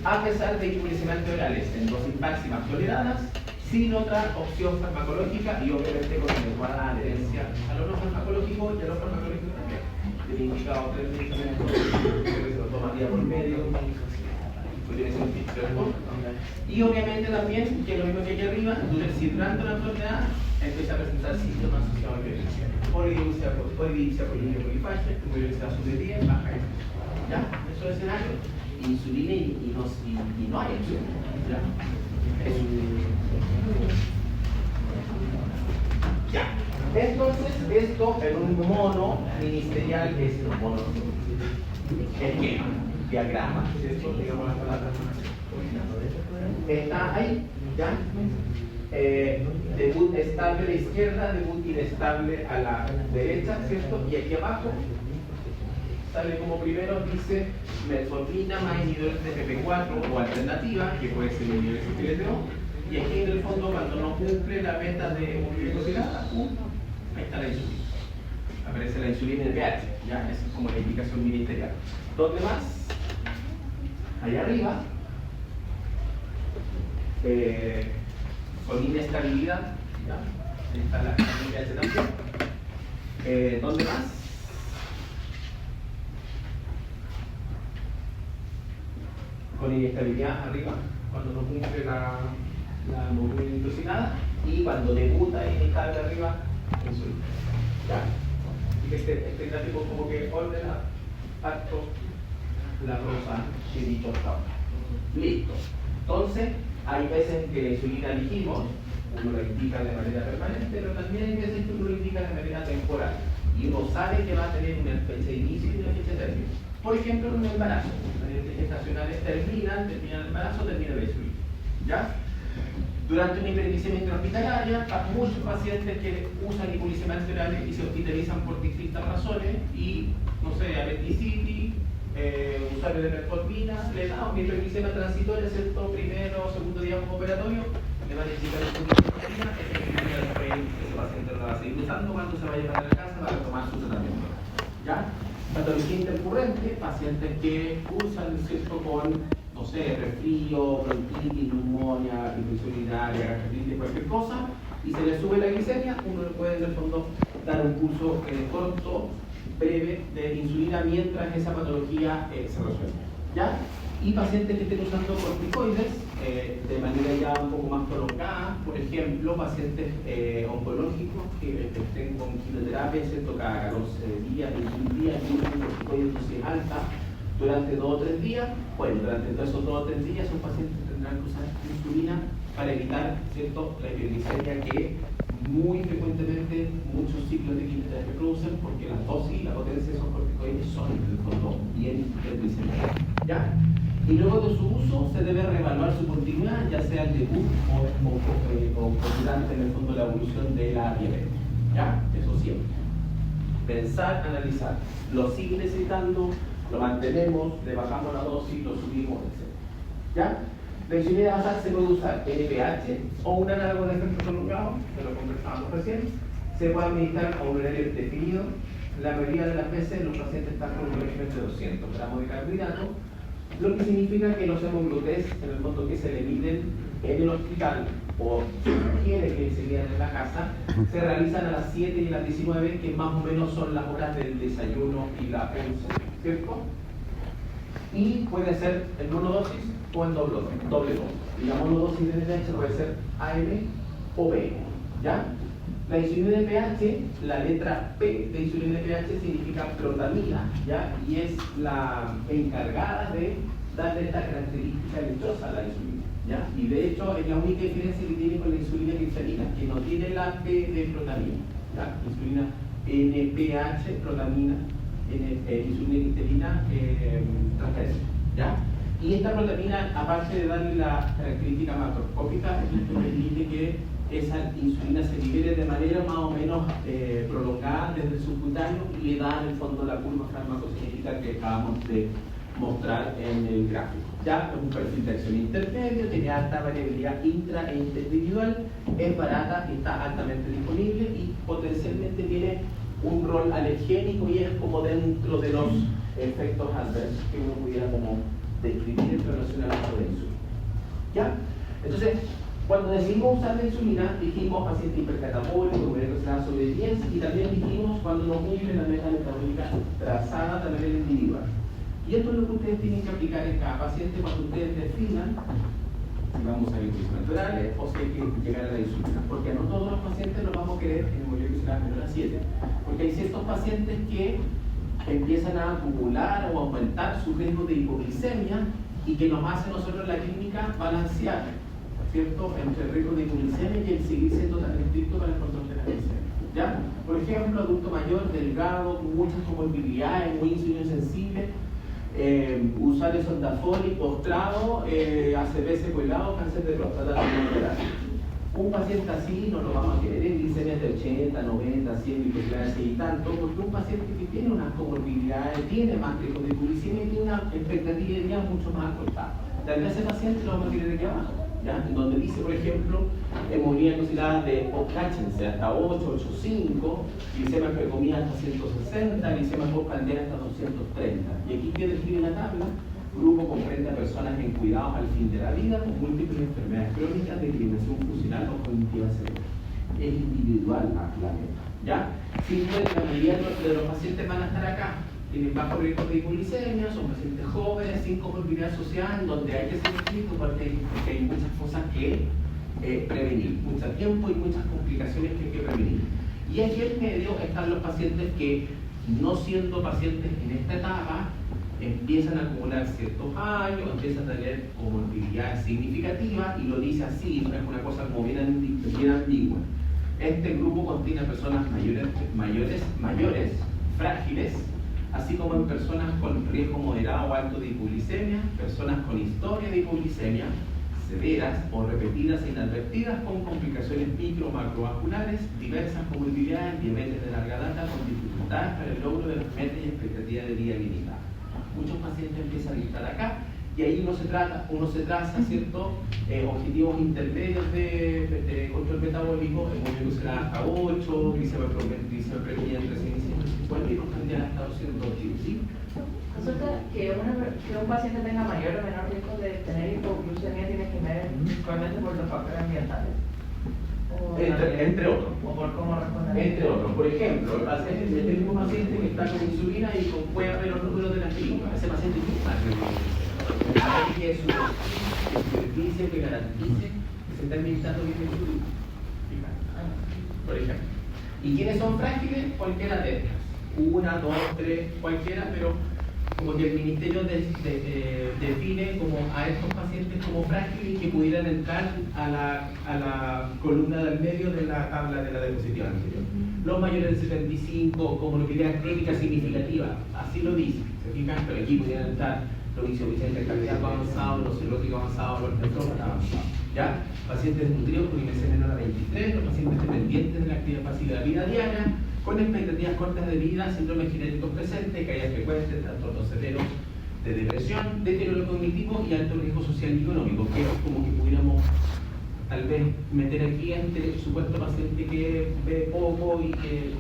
S1: a pesar de medicamentos orales en dosis máximas toleradas, sin otra opción farmacológica y obviamente con adecuada adherencia a lo no farmacológico y a lo farmacológico también. He indicado 3 medicamentos que se lo toma día por medio. Y obviamente también, que lo mismo que aquí arriba, si durante la enfermedad empieza a presentar síntomas asociados a la violencia, polidipsia, polifagia, violencia sobre 10, baja. ¿Ya? Eso es escenario. Insulina y no hay insulina. ¿Ya? Eso. Ya. Entonces, esto en un mono ministerial es un mono esquema. Diagrama, ¿cierto? Digamos las palabras. Está ahí, ¿ya? Debut estable a la izquierda, debut inestable a la derecha, ¿cierto? Y aquí abajo sale como primero, dice metformina más inhibidores de PP4 o alternativa, que puede ser inhibidores de PLTO. Y aquí en el fondo, cuando no cumple la meta de glicosilada, ahí está la insulina. Aparece la insulina en el pH, ¿ya? Esa es como la indicación ministerial. ¿Dónde más? Allá arriba, con inestabilidad, ¿ya? Ahí está la pH también. ¿Dónde más? Con inestabilidad arriba, cuando no cumple la hemoglobina glucosilada, y cuando debuta inestable arriba, insulina. ¿Ya? Así que este gráfico como que ordena harto la rosa que he dicho hasta ahora. Listo. Entonces, hay veces que la insulina dijimos, uno la indica de manera permanente, pero también hay veces que uno la indica de manera temporal. Y uno sabe que va a tener una fecha de inicio y una fecha de término. Por ejemplo, en un embarazo. Las gestacionales termina el embarazo, termina la insulina. ¿Ya? Durante una hiperglicemia intrahospitalaria, muchos pacientes que usan hipoglicemiantes orales y se hospitalizan por distintas razones y, no sé, apendicitis, usuario de metformina, le da una hiperglicemia transitoria, ¿cierto? Primero o segundo día operatorio, le van a indicar un poquito de metformina, ese paciente lo va a seguir usando cuando se vaya a la casa para tomar su tratamiento. ¿Ya? Patología intercurrente, pacientes que usan, ¿cierto? Con, no sé, resfrío, bronquitis, neumonía, infección urinaria, gastritis, cualquier cosa, y se le sube la glicemia, uno le puede en el fondo dar un curso corto, breve de insulina mientras esa patología se resuelve. ¿Ya? Y pacientes que estén usando corticoides de manera ya un poco más prolongada, por ejemplo, pacientes oncológicos que estén con quimioterapia, ¿cierto? Cada 14 días, 21 días, y usan corticoides dosis alta durante 2 o 3 días. Bueno, durante esos 2 o 3 días esos pacientes tendrán que usar insulina para evitar, ¿cierto?, la hiperglicemia que muy frecuentemente muchos ciclos de quimioterapia producen, porque las dosis y la potencia de esos corticoides son en el fondo bien hiperglicémicas. ¿Ya? Y luego de su uso se debe reevaluar su continuidad, ya sea el debut o durante en el fondo la evolución de la diabetes. ¿Ya? Eso siempre. Pensar, analizar. Lo sigue necesitando, lo mantenemos, le bajamos la dosis, lo subimos, etc. ¿Ya? La insulina basal se puede usar NPH o un análogo de efecto prolongado, que lo conversábamos recién. Se puede administrar a un horario definido. La mayoría de las veces los pacientes están con un régimen de 200 gramos de carbohidratos, lo que significa que los hemoglutés, en el fondo que se le miden en el hospital o se sugiere que se midan en la casa, se realizan a las 7 y a las 19, que más o menos son las horas del desayuno y la 11, ¿cierto? Y puede ser en monodosis o en doble dosis. Y la monodosis de NPH puede ser AM o PM, ¿ya? La insulina NPH, la letra P de insulina NPH significa protamina, ¿ya? Y es la encargada de darle esta característica lechosa a la insulina, ¿ya? Y de hecho es la única diferencia que tiene con la insulina cristalina, que no tiene la P de protamina, ¿ya? Insulina NPH, protamina, insulina cristalina, transferencia, ¿ya? Y esta protamina, aparte de darle la característica macroscópica, es la que permite que esa insulina se libere de manera más o menos prolongada desde el subcutáneo y le da en el fondo la curva farmacocinética que acabamos de mostrar en el gráfico. Ya es un perfil de acción intermedio, tiene alta variabilidad intra e interindividual, es barata, está altamente disponible y potencialmente tiene un rol alergénico y es como dentro de los efectos adversos que uno pudiera como describir en relación al uso de insulina. ¿Ya? Entonces, cuando decidimos usar la insulina, dijimos paciente hipercatabólico, con glucosa sobre 10, y también dijimos cuando no cumple la meta metabólica trazada también el individual. Y esto es lo que ustedes tienen que aplicar en cada paciente cuando ustedes definan si vamos a glucosa orales o si hay que llegar a la insulina. Porque no todos los pacientes los vamos a querer en hemoglucosa menor a 7. Porque hay ciertos pacientes que empiezan a acumular o aumentar su riesgo de hipoglicemia y que nos hace nosotros en la clínica balancear, ¿cierto?, entre el riesgo de hipoglicemia y el seguir siendo tan estricto para el control de la glicemia. ¿Ya? Por ejemplo, adulto mayor, delgado, con muchas comorbilidades, muy insulinosensible, usuario de sondafol y postrado, ACV secuelado, cáncer de próstata. Un paciente así no lo vamos a querer en glicemias de 80, 90, 100 microgramos y tanto, porque un paciente que tiene unas comorbilidades, tiene más riesgo de hipoglicemia y tiene una expectativa de vida mucho más acortada. Tal vez ese paciente lo vamos a querer aquí abajo, ¿ya? En donde dice, por ejemplo, hemorragia considerada de, cáchense, hasta 8, 8,5, glicemia precomida hasta 160, glicemia postprandial hasta 230. Y aquí que describe la tabla, grupo comprende a personas en cuidados al fin de la vida con múltiples enfermedades crónicas de declinación funcional o cognitiva severa. Es individual la meta, ¿ya? Siempre la mayoría de los pacientes van a estar acá. Tienen bajo riesgo de hipoglicemia, son pacientes jóvenes, sin comorbilidad social, donde hay que ser estricto porque hay muchas cosas que prevenir, mucho tiempo y muchas complicaciones que hay que prevenir. Y aquí en medio están los pacientes que, no siendo pacientes en esta etapa, empiezan a acumular ciertos años, empiezan a tener comorbilidades significativas, y lo dice así, no es una cosa como bien ambigua. Este grupo contiene a personas mayores, frágiles, así como en personas con riesgo moderado o alto de hipoglicemia, personas con historia de hipoglicemia, severas o repetidas e inadvertidas con complicaciones micro o macrovasculares, diversas comorbilidades, diabetes de larga data con dificultades para el logro de las metas y expectativas de vida limitada. Muchos pacientes empiezan a estar acá y ahí uno se traza ciertos objetivos intermedios de control metabólico, hemoglucosilada hasta 8, glicemia promedio entre 6 y 150 y constanteidad hasta 200 ¿sí?
S2: Resulta que un paciente tenga mayor o menor riesgo de tener hipoglucemia tiene que ver principalmente por los factores ambientales.
S1: Entre otros.
S2: O por cómo responden.
S1: Entre otros. Por ejemplo, el mismo paciente que está con insulina y puede ver los números de la clínica. Ese paciente tiene más que es un servicio que garantice que se está administrando bien el insulina. Por ejemplo. ¿Y quiénes son frágiles? Cualquiera de ellas. 1, 2, 3, cualquiera, pero como que el ministerio define como a estos pacientes como frágiles que pudieran entrar a la columna del medio de la tabla de la diapositiva anterior. Los mayores de 75, comorbilidad crónica significativa, así lo dice, se fijan, pero aquí pudieran entrar los insuficientes cardíacos avanzados, los cirróticos avanzados, los nefrópatas avanzados. ¿Ya? Pacientes desnutridos con IMC menor a 23, los pacientes dependientes de la actividad pasiva de la vida diaria, con expectativas cortas de vida, síndromes genéticos presentes, caídas frecuentes, trastornos severos de depresión, deterioro cognitivo y alto riesgo social y económico, que es como que pudiéramos tal vez meter aquí entre el supuesto paciente que ve poco y que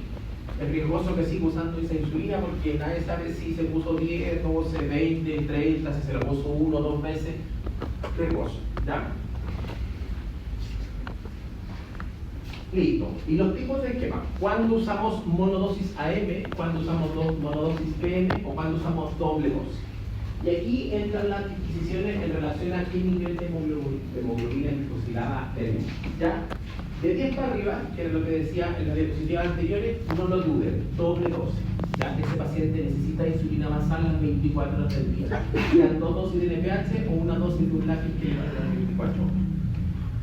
S1: es riesgoso que siga usando esa insulina porque nadie sabe si se puso 10, 12, 20, 30, si se lo puso 1 o 2 veces, riesgoso, ¿ya? Listo. ¿Y los tipos de esquema? ¿Cuándo usamos monodosis AM? ¿Cuándo usamos monodosis PM? ¿O cuándo usamos doble dosis? Y aquí entran las disquisiciones en relación a qué nivel de hemoglobina glicosilada tenemos. ¿Ya? De 10 para arriba, que es lo que decía en las diapositivas anteriores, no lo duden, doble dosis. ¿Ya? Ese paciente necesita insulina basal las 24 horas del día. Sean 2 dosis de NPH o una dosis de un lápiz que le va a dar 24 horas.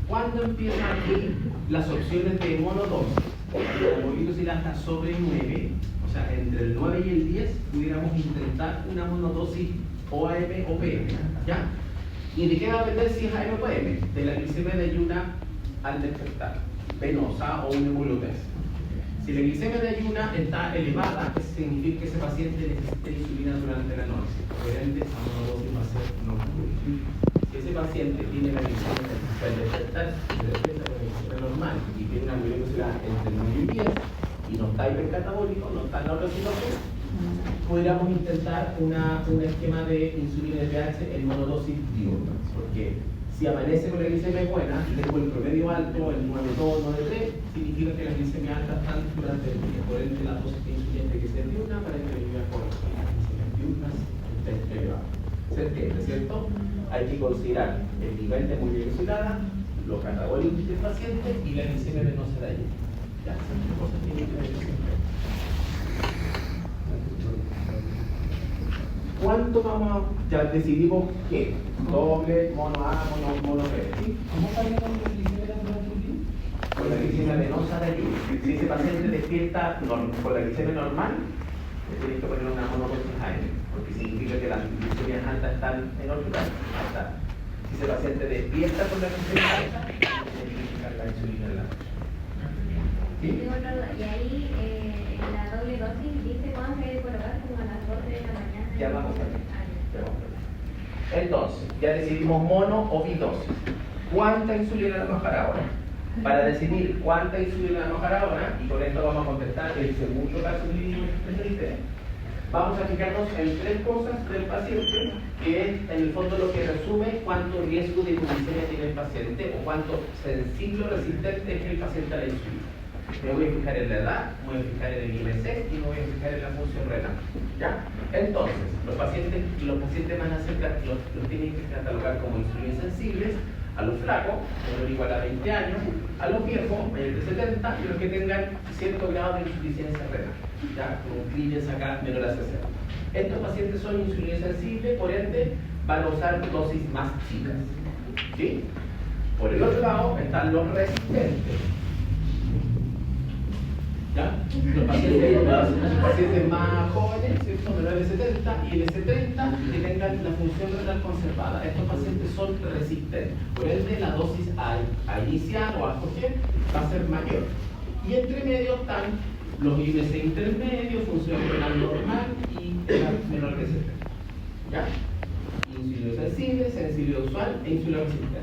S1: ¿Cuándo empiezan aquí las opciones de monodosis? La hemoglobina está sobre 9, o sea, entre el 9 y el 10 pudiéramos intentar una monodosis o AM o PM, ¿ya? ¿Y de qué va a depender si es AM o PM? De la glicemia de ayuna al despertar, venosa o una hemoglucosa. Si la glicemia de ayuna está elevada, eso significa que ese paciente necesita insulina durante la noche. Obviamente, esa monodosis va a ser nocturna. Si ese paciente tiene la glicemia al despertar, se despierta con la glicemia normal y tiene una glucosidad entre 9 y 10 y no está hipercatabólico, no está en la oxidógeno, podríamos intentar un esquema de insulina de pH en monodosis diurna, porque si amanece con la glicemia buena y tengo el promedio alto, el 9,2, 9,3, significa que las glicemias altas están durante el día. Por ende, la dosis de insulina tiene que ser diurna para que la ayude con las glicemias diurnas estén elevadas. ¿Se entiende, cierto? Hay que considerar el nivel de hemoglobina, los catabólicos del paciente y la glicemia venosa de allí. Ya, son cosas que hay que ver siempre. ¿Cuánto vamos a...? Ya decidimos qué. Doble, mono A, mono B. ¿Sí? ¿Cómo sabemos con la glicemia venosa? Con la glicemia venosa de allí. Si ese paciente despierta con la glicemia normal, le tienes que poner una monodosis AM, porque significa que las glicemias altas están en órbita. Si ese paciente despierta con la glicemia alta, tiene que indicar la insulina de la noche. ¿Sí?
S4: Y ahí la doble dosis dice cuándo se debe colocar como a las 12 de la mañana.
S1: Ya vamos a ver. Entonces, ya decidimos mono o bidosis. ¿Cuánta insulina alojar ahora? Para decidir cuánta insulina alojar ahora, y con esto vamos a contestar el segundo caso clínico que presente, vamos a fijarnos en 3 cosas del paciente, que es en el fondo lo que resume cuánto riesgo de hipoglucemia tiene el paciente o cuánto sensible o resistente es el paciente a la insulina. Me voy a fijar en la edad, me voy a fijar en el IMC y me voy a fijar en la función renal. ¿Ya? Entonces, los pacientes van a ser, los tienen que catalogar como insulina sensibles a los flacos, menor o igual a 20 años, a los viejos, mayores de 70, y los que tengan cierto grado de insuficiencia renal. ¿Ya? Como clínicas acá, menor a 60. Estos pacientes son insulina sensibles, por ende, van a usar dosis más chicas. ¿Sí? Por el otro lado están los resistentes. ¿Ya? Los pacientes más jóvenes, ¿cierto? Menores de 70 y de 70 que tengan la función renal conservada. Estos pacientes son resistentes, por ende la dosis a iniciar o a escoger va a ser mayor. Y entre medio están los IBC intermedios, función renal normal y menor de 70. ¿Ya? Insulino sensible, sensibilidad usual e insulino resistente.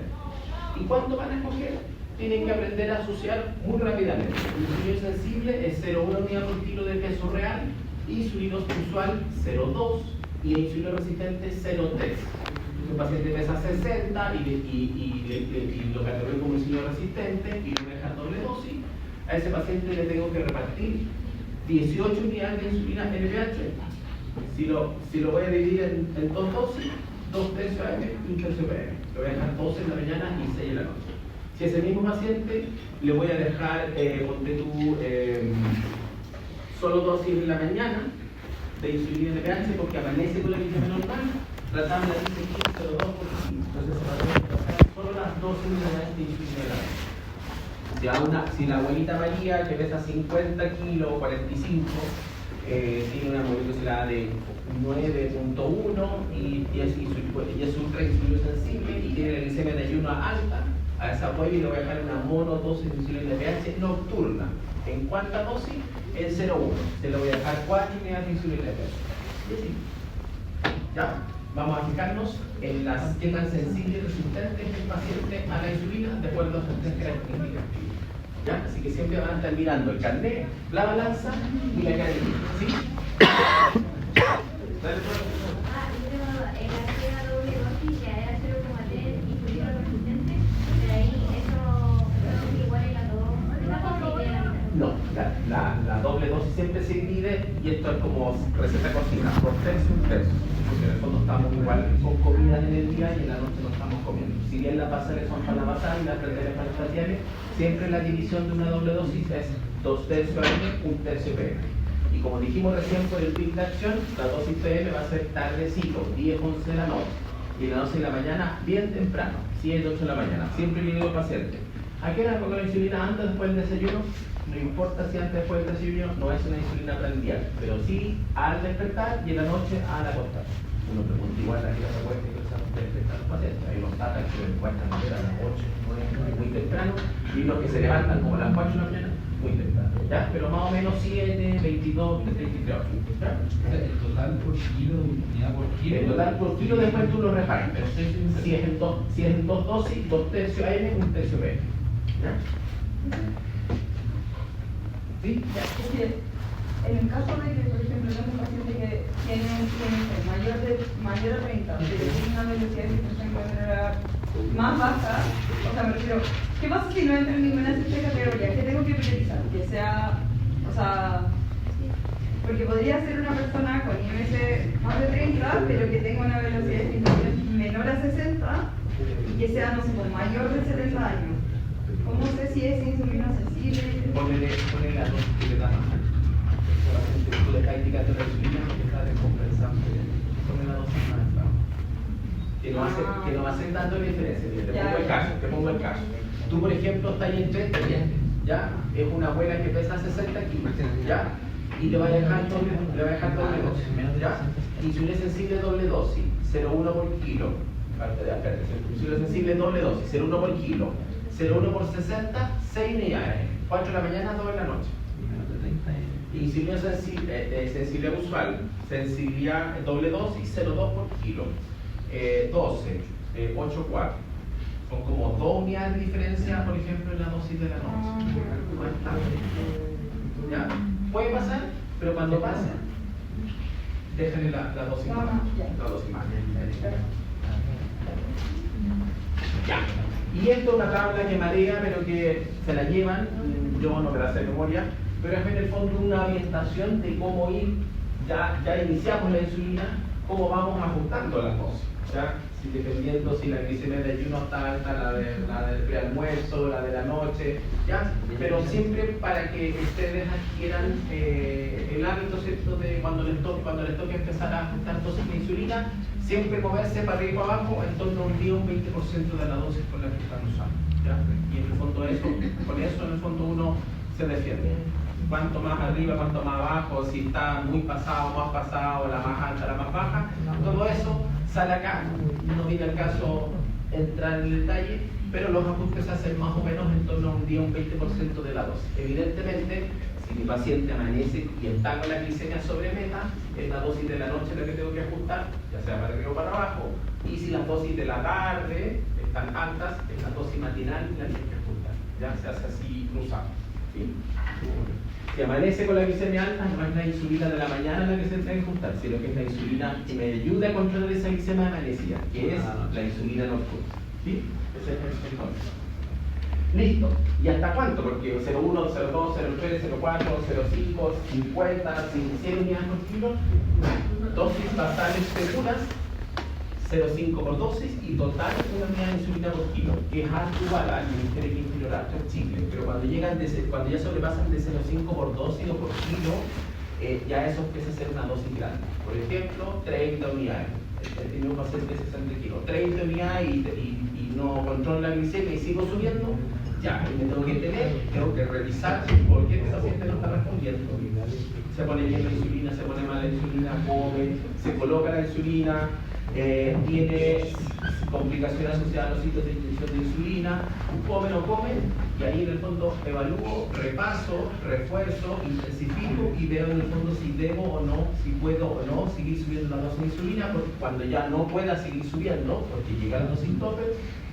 S1: ¿Y cuánto van a escoger? Tienen que aprender a asociar muy rápidamente. Insulino sensible es 0,1 unidad por kilo de peso real, insulino usual 0,2 y insulino resistente 0,3. Un paciente pesa 60 y lo categoría como insulino resistente y lo deja doble dosis. A ese paciente le tengo que repartir 18 unidades de insulina NPH. Si lo voy a dividir en dos dosis, 2 tercios AM y 1 tercio PM. Lo voy a dejar 12 en la mañana y 6 en la noche. Si a ese mismo paciente le voy a dejar, ponte tú, solo dosis en la mañana de insulina NPH porque amanece con la glicemia normal, la tabla dice 15,02 por kilo. Entonces ese paciente va a dejar solo las 12 unidades de insulina NPH. Si la abuelita María, que pesa 50 kilos o 45, tiene una molecular de 9.1 y es ultra insulino sensible y tiene la glicemia de ayuno alta, a esa abuela le voy a dejar una monodosis de insulina NPH nocturna. ¿En cuánta dosis? En 0,1. Se le voy a dejar 4 unidades de insulina NPH. Y así. ¿Ya? Vamos a fijarnos en las qué tan sensible y resistente es el paciente a la insulina de acuerdo a sus 3 características. ¿Ya? Así que siempre van a estar mirando el carnet, la balanza y la característica. ¿Sí? Dale,
S4: la doble dosis ya era 0,3 insulino resistente, pero ahí eso es igual en las dos.
S1: No, la doble dosis siempre se divide y esto es como receta cocina, 2 tercios, 1 tercio. Porque en el fondo estamos igual con comida en el día y en la noche no estamos comiendo. Si bien las basales son para la basal y las arterias para las arteriales, siempre la división de una doble dosis es 2 tercios AM, 1 tercio PM. Y como dijimos recién por el pic de acción, la dosis PM va a ser tardecito, 10, 11 de la noche. Y la dosis de la mañana, bien temprano, 7, 8 de la mañana. Siempre le digo al paciente, ¿a qué hora pongo la insulina antes después del desayuno? No importa si antes después del desayuno no es una insulina prandial, pero sí al despertar y en la noche al acostar. Uno pregunta igual a qué hora se acuesta y que se despertar los pacientes. Hay unos tatas que se encuentran a las 8, 9, muy temprano, y los que se levantan como a las 4 de la mañana, muy temprano. ¿Ya? Pero más o menos 7, 22, 23 horas. ¿Ya?
S5: El total por kilo, unidad por kilo.
S1: El total por kilo después tú lo repartes. Si es en dos dosis, 2 tercios AM, 1 tercio PM. ¿Ya? ¿Sí?
S6: Ya, es que en el caso de que, por ejemplo, tengo un paciente que tiene mayor a 30, pero tiene una velocidad de infección más baja, o sea, me refiero, ¿qué pasa si no entra en ninguna de estas categorías? ¿Qué tengo que priorizar? Que sea, o sea, porque podría ser una persona con IMC más de 30, pero que tenga una velocidad de infección menor a 60 y que sea, no sé, mayor de 70 años. ¿Cómo sé si es insulino sensible?
S1: Ponele la dosis que le da más alta. Solamente tú dejas indicando la insulina porque está descompensando. Ponle la dosis más alta. Que no va a ser tanto la diferencia. Te pongo el caso. Tú, por ejemplo, estás en 30, ¿ya? Es una abuela que pesa 60 kilos, ¿ya? Y le va a dejar doble dosis, ¿ya? Insulina sensible doble dosis, 0,1 por kilo. Insulina sensible doble dosis, 0,1 por kilo. 0,1 por 60, 6 unidades. 4 de la mañana, 2 de la noche. Insulina sensibilidad usual, sensibilidad doble dosis, 0,2 por kilo. 12, 8, 4. Son como 2 unidades de diferencia, por ejemplo, en la dosis de la noche. No es tanto. ¿Ya? Puede pasar, pero cuando pase, déjenle la dosis más. La dosis más. Ya. Y esto es una tabla que marea, pero que se la llevan, yo no me la sé de memoria, pero es en el fondo una orientación de cómo ir, ya iniciamos la insulina, cómo vamos ajustando las dosis. ¿Ya? Si dependiendo si la glicemia de ayuno está alta, la del prealmuerzo, la de la noche, ¿ya? Pero siempre para que ustedes adquieran el hábito, ¿cierto?, de cuando les toque empezar a ajustar dosis de insulina, siempre moverse para arriba y para abajo en torno a un 10 o un 20% de la dosis con la que están usando, ¿ya? Y en el fondo con eso en el fondo uno se defiende. cuánto más arriba, cuánto más abajo, si está muy pasado, más pasado, la más alta, la más baja, todo eso sale acá. No viene al caso entrar en el detalle, pero los ajustes se hacen más o menos en torno a un 20% de la dosis. Evidentemente, si mi paciente amanece y está con la glicemia sobre meta, es la dosis de la noche la que tengo que ajustar, ya sea para arriba o para abajo, y si las dosis de la tarde están altas, es la dosis matinal la que hay que ajustar. Ya se hace así cruzado. ¿Sí? Si amanece con la glicemia alta, no es la insulina de la mañana la que se tiene que ajustar, sino que es la insulina que me ayuda a controlar esa glicemia amanecida, que es la insulina nocturna. ¿Sí? Ese es el concepto. Listo. ¿Y hasta cuánto? Porque 0,1, 0,2, 0,3, 0,4, 0,5, 50, 100 unidades por kilo, dosis basales seguras, 0,5 por dosis y total una unidad de insulina por kilo, que es algo igual al Ministerio de Quintilorastro en Chile, pero cuando ya sobrepasan de 0,5 por dosis o por kilo, ya eso empieza a ser una dosis grande. Por ejemplo, 30 unidades. He tenido un paciente de 60 kilos, 30 unidades y no controlo la glicemia y sigo subiendo, ya, me tengo que tener, tengo que revisar por qué el paciente no está respondiendo. Se pone bien la insulina, se pone mal la insulina, come, se coloca la insulina, tiene complicaciones asociadas a los sitios de inyección de insulina, come o no come, y ahí en el fondo evalúo, repaso, refuerzo, intensifico y veo en el fondo si debo o no, si puedo o no seguir subiendo la dosis de insulina, porque cuando ya no pueda seguir subiendo, porque llega la dosis tope,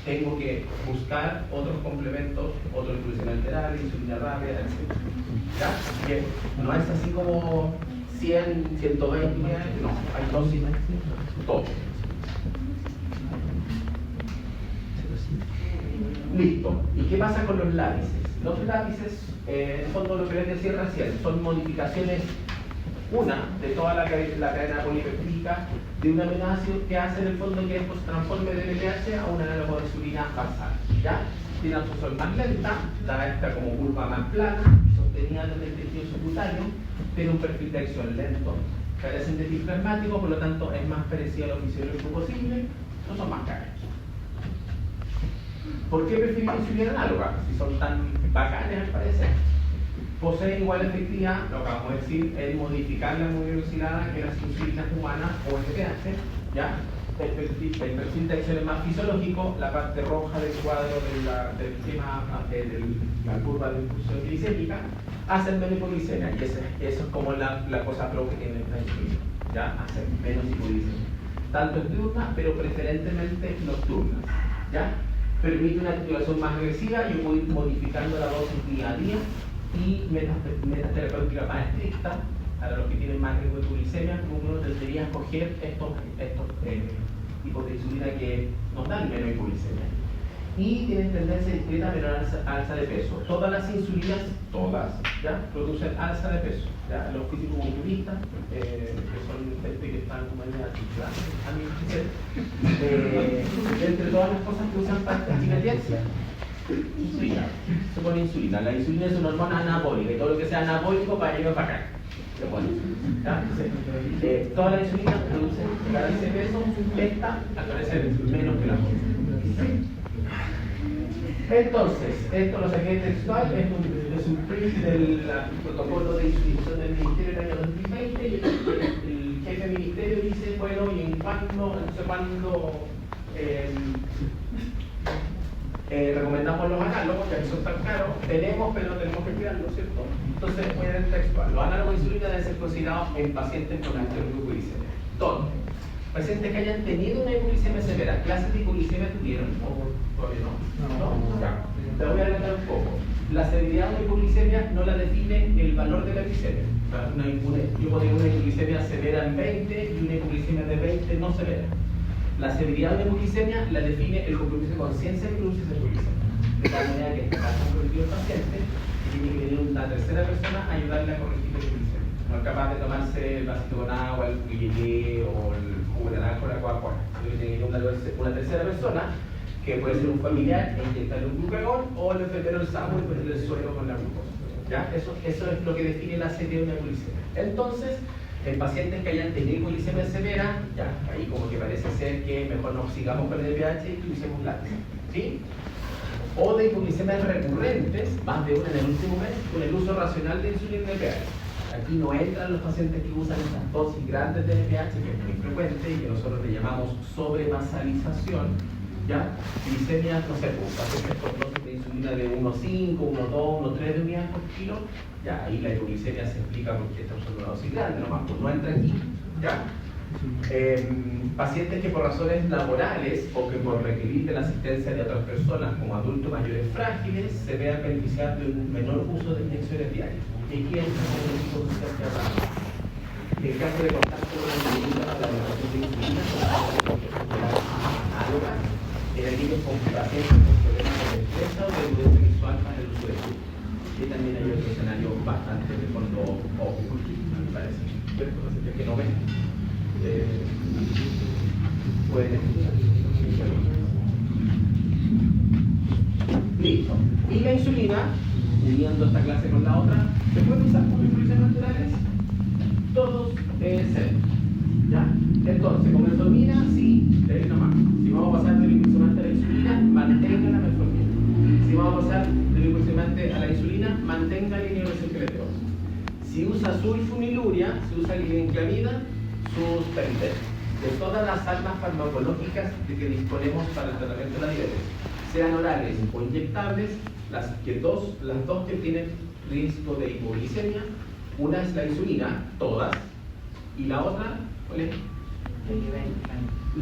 S1: tengo que buscar otros complementos, otro glucemia alterada, insulina rápida, etc. ¿Ya? Bien, no es así como 100, 120, no, hay dosis, todo. Listo. ¿Y qué pasa con los lápices? Los lápices, en el fondo lo que les decía recién, son modificaciones, una, de toda la cadena polipeptídica de un aminoácido que hace en el fondo que después transforme de LPH a un análogo de insulina basal. ¿Ya? Tiene absorción más lenta, da esta como curva más plana, sostenida desde el tejido subcutáneo, tiene un perfil de acción lento, carecen de tip plasmático, por lo tanto es más parecido a lo fisiológico posible, no son más caros. ¿Por qué prefieren insulina análoga? Si son tan bacanes al parecer. Poseen igual efectividad, lo que vamos a decir, es modificar la monohidroxilasa que las insulinas humanas o LPH, ¿ya? El perfil de acción es más fisiológico, la parte roja del cuadro del esquema de la curva de impulsión glicémica, hacen menos hipoglicemia, y eso es como la cosa pro que tiene la insulina, ¿ya? Hacen menos hipoglicemia. Tanto diurnas, pero preferentemente nocturnas, ¿ya? Permite una activación más agresiva, yo puedo ir modificando la dosis día a día y metas terapéuticas más estrictas para los que tienen más riesgo de hipoglicemia, como uno debería escoger estos tipos de insulina que nos dan menos hipoglicemia. Y tienen tendencia discreta a menor alza de peso. Todas las insulinas, todas, ¿ya? Producen alza de peso. ¿Ya? Los físico-culturistas, que son gente que están como en la actividad, entre todas las cosas que usan para estimular, insulina. Se pone insulina. La insulina es una hormona anabólica y todo lo que sea anabólico para ellos es bacán. Se pone. Entonces, todas las insulinas producen ganancia de peso, esta al parecer menos que la otra. Entonces, esto lo saqué textual, es un print del protocolo de inscripción del Ministerio del año 2020 y el jefe del Ministerio dice, bueno, y en cuándo, no sé cuándo recomendamos los análogos, ya que son tan caros, tenemos, pero tenemos que cuidarlos, ¿cierto? Entonces, voy a dar textual. Los análogos de insulina deben ser considerados en pacientes con trastorno de hipoglicemia. ¿Dónde? Pacientes que hayan tenido una hipoglicemia severa. ¿Clases de hipoglicemia tuvieron? ¿O todavía no? ¿No? Ya. Te voy a adelantar un poco. La severidad de una hipoglicemia no la define el valor de la glicemia. O sea, yo podría una hipoglicemia severa en 20 y una hipoglicemia de 20 no severa. La severidad de la hipoglicemia la define el compromiso de conciencia que produce esa hipoglicemia. De tal manera que está comprometido el paciente y tiene que venir una tercera persona a ayudarle a corregir la hipoglicemia. No es capaz de tomarse el vasito con agua, el guilleré o el jugo de naranja o la Coca-Cola. Tiene que venir una tercera persona, que puede ser un familiar, e inyectarle un glucagón o el enfermero del SAMU y ponerle el suero con la glucosa. ¿Ya? Eso es lo que define la severidad de una hipoglicemia. Entonces, en pacientes que hayan tenido hipoglicemia severa, ya, ahí como que parece ser que mejor nos sigamos con el pH y utilicemos lácteos. ¿Sí? o de hipoglicemias recurrentes, más de una en el último mes, con el uso racional de insulina NPH. Aquí no entran los pacientes que usan estas dosis grandes de NPH, que es muy frecuente y que nosotros le llamamos sobrevasalización, ¿ya? Glicemias, no sé, pues, pacientes con dosis de insulina de 1,5, 1,2, 1,3 de unidades por kilo, ya ahí la hipoglicemia se explica porque estamos usando una dosis grande, nomás, pues no entra aquí, ¿ya? Pacientes que por razones laborales o que por requerir de la asistencia de otras personas como adultos mayores frágiles se vean beneficiar de un menor uso de inyecciones diarias. Y aquí entra un tipo de sustancia rara. En caso de contacto con la insulina, la alimentación de insulina análoga en aquellos con pacientes con problemas de destreza o de evidencia visual para el uso de tubo. Y también hay otro escenario bastante de fondo obvio, me parece. ¿Cierto? Pacientes que no ven. Pueden estudiar. Listo. Y la insulina, uniendo esta clase con la otra, ¿se puede usar como infusiones naturales? Todos cero. ¿Ya? Entonces, con metformina, sí, de ahí nomás. Si vamos a pasar del impulsivante a la insulina, mantenga la metformina. Si vamos a pasar del impulsivante a la insulina, mantenga la inhibidor. Si usa sulfoniluria, si usa glibenclamida, suspender de todas las armas farmacológicas de que disponemos para el tratamiento de la diabetes, sean orales o inyectables, las dos que tienen riesgo de hipoglicemia. Una es la insulina, todas, y la otra, ¿cuál es?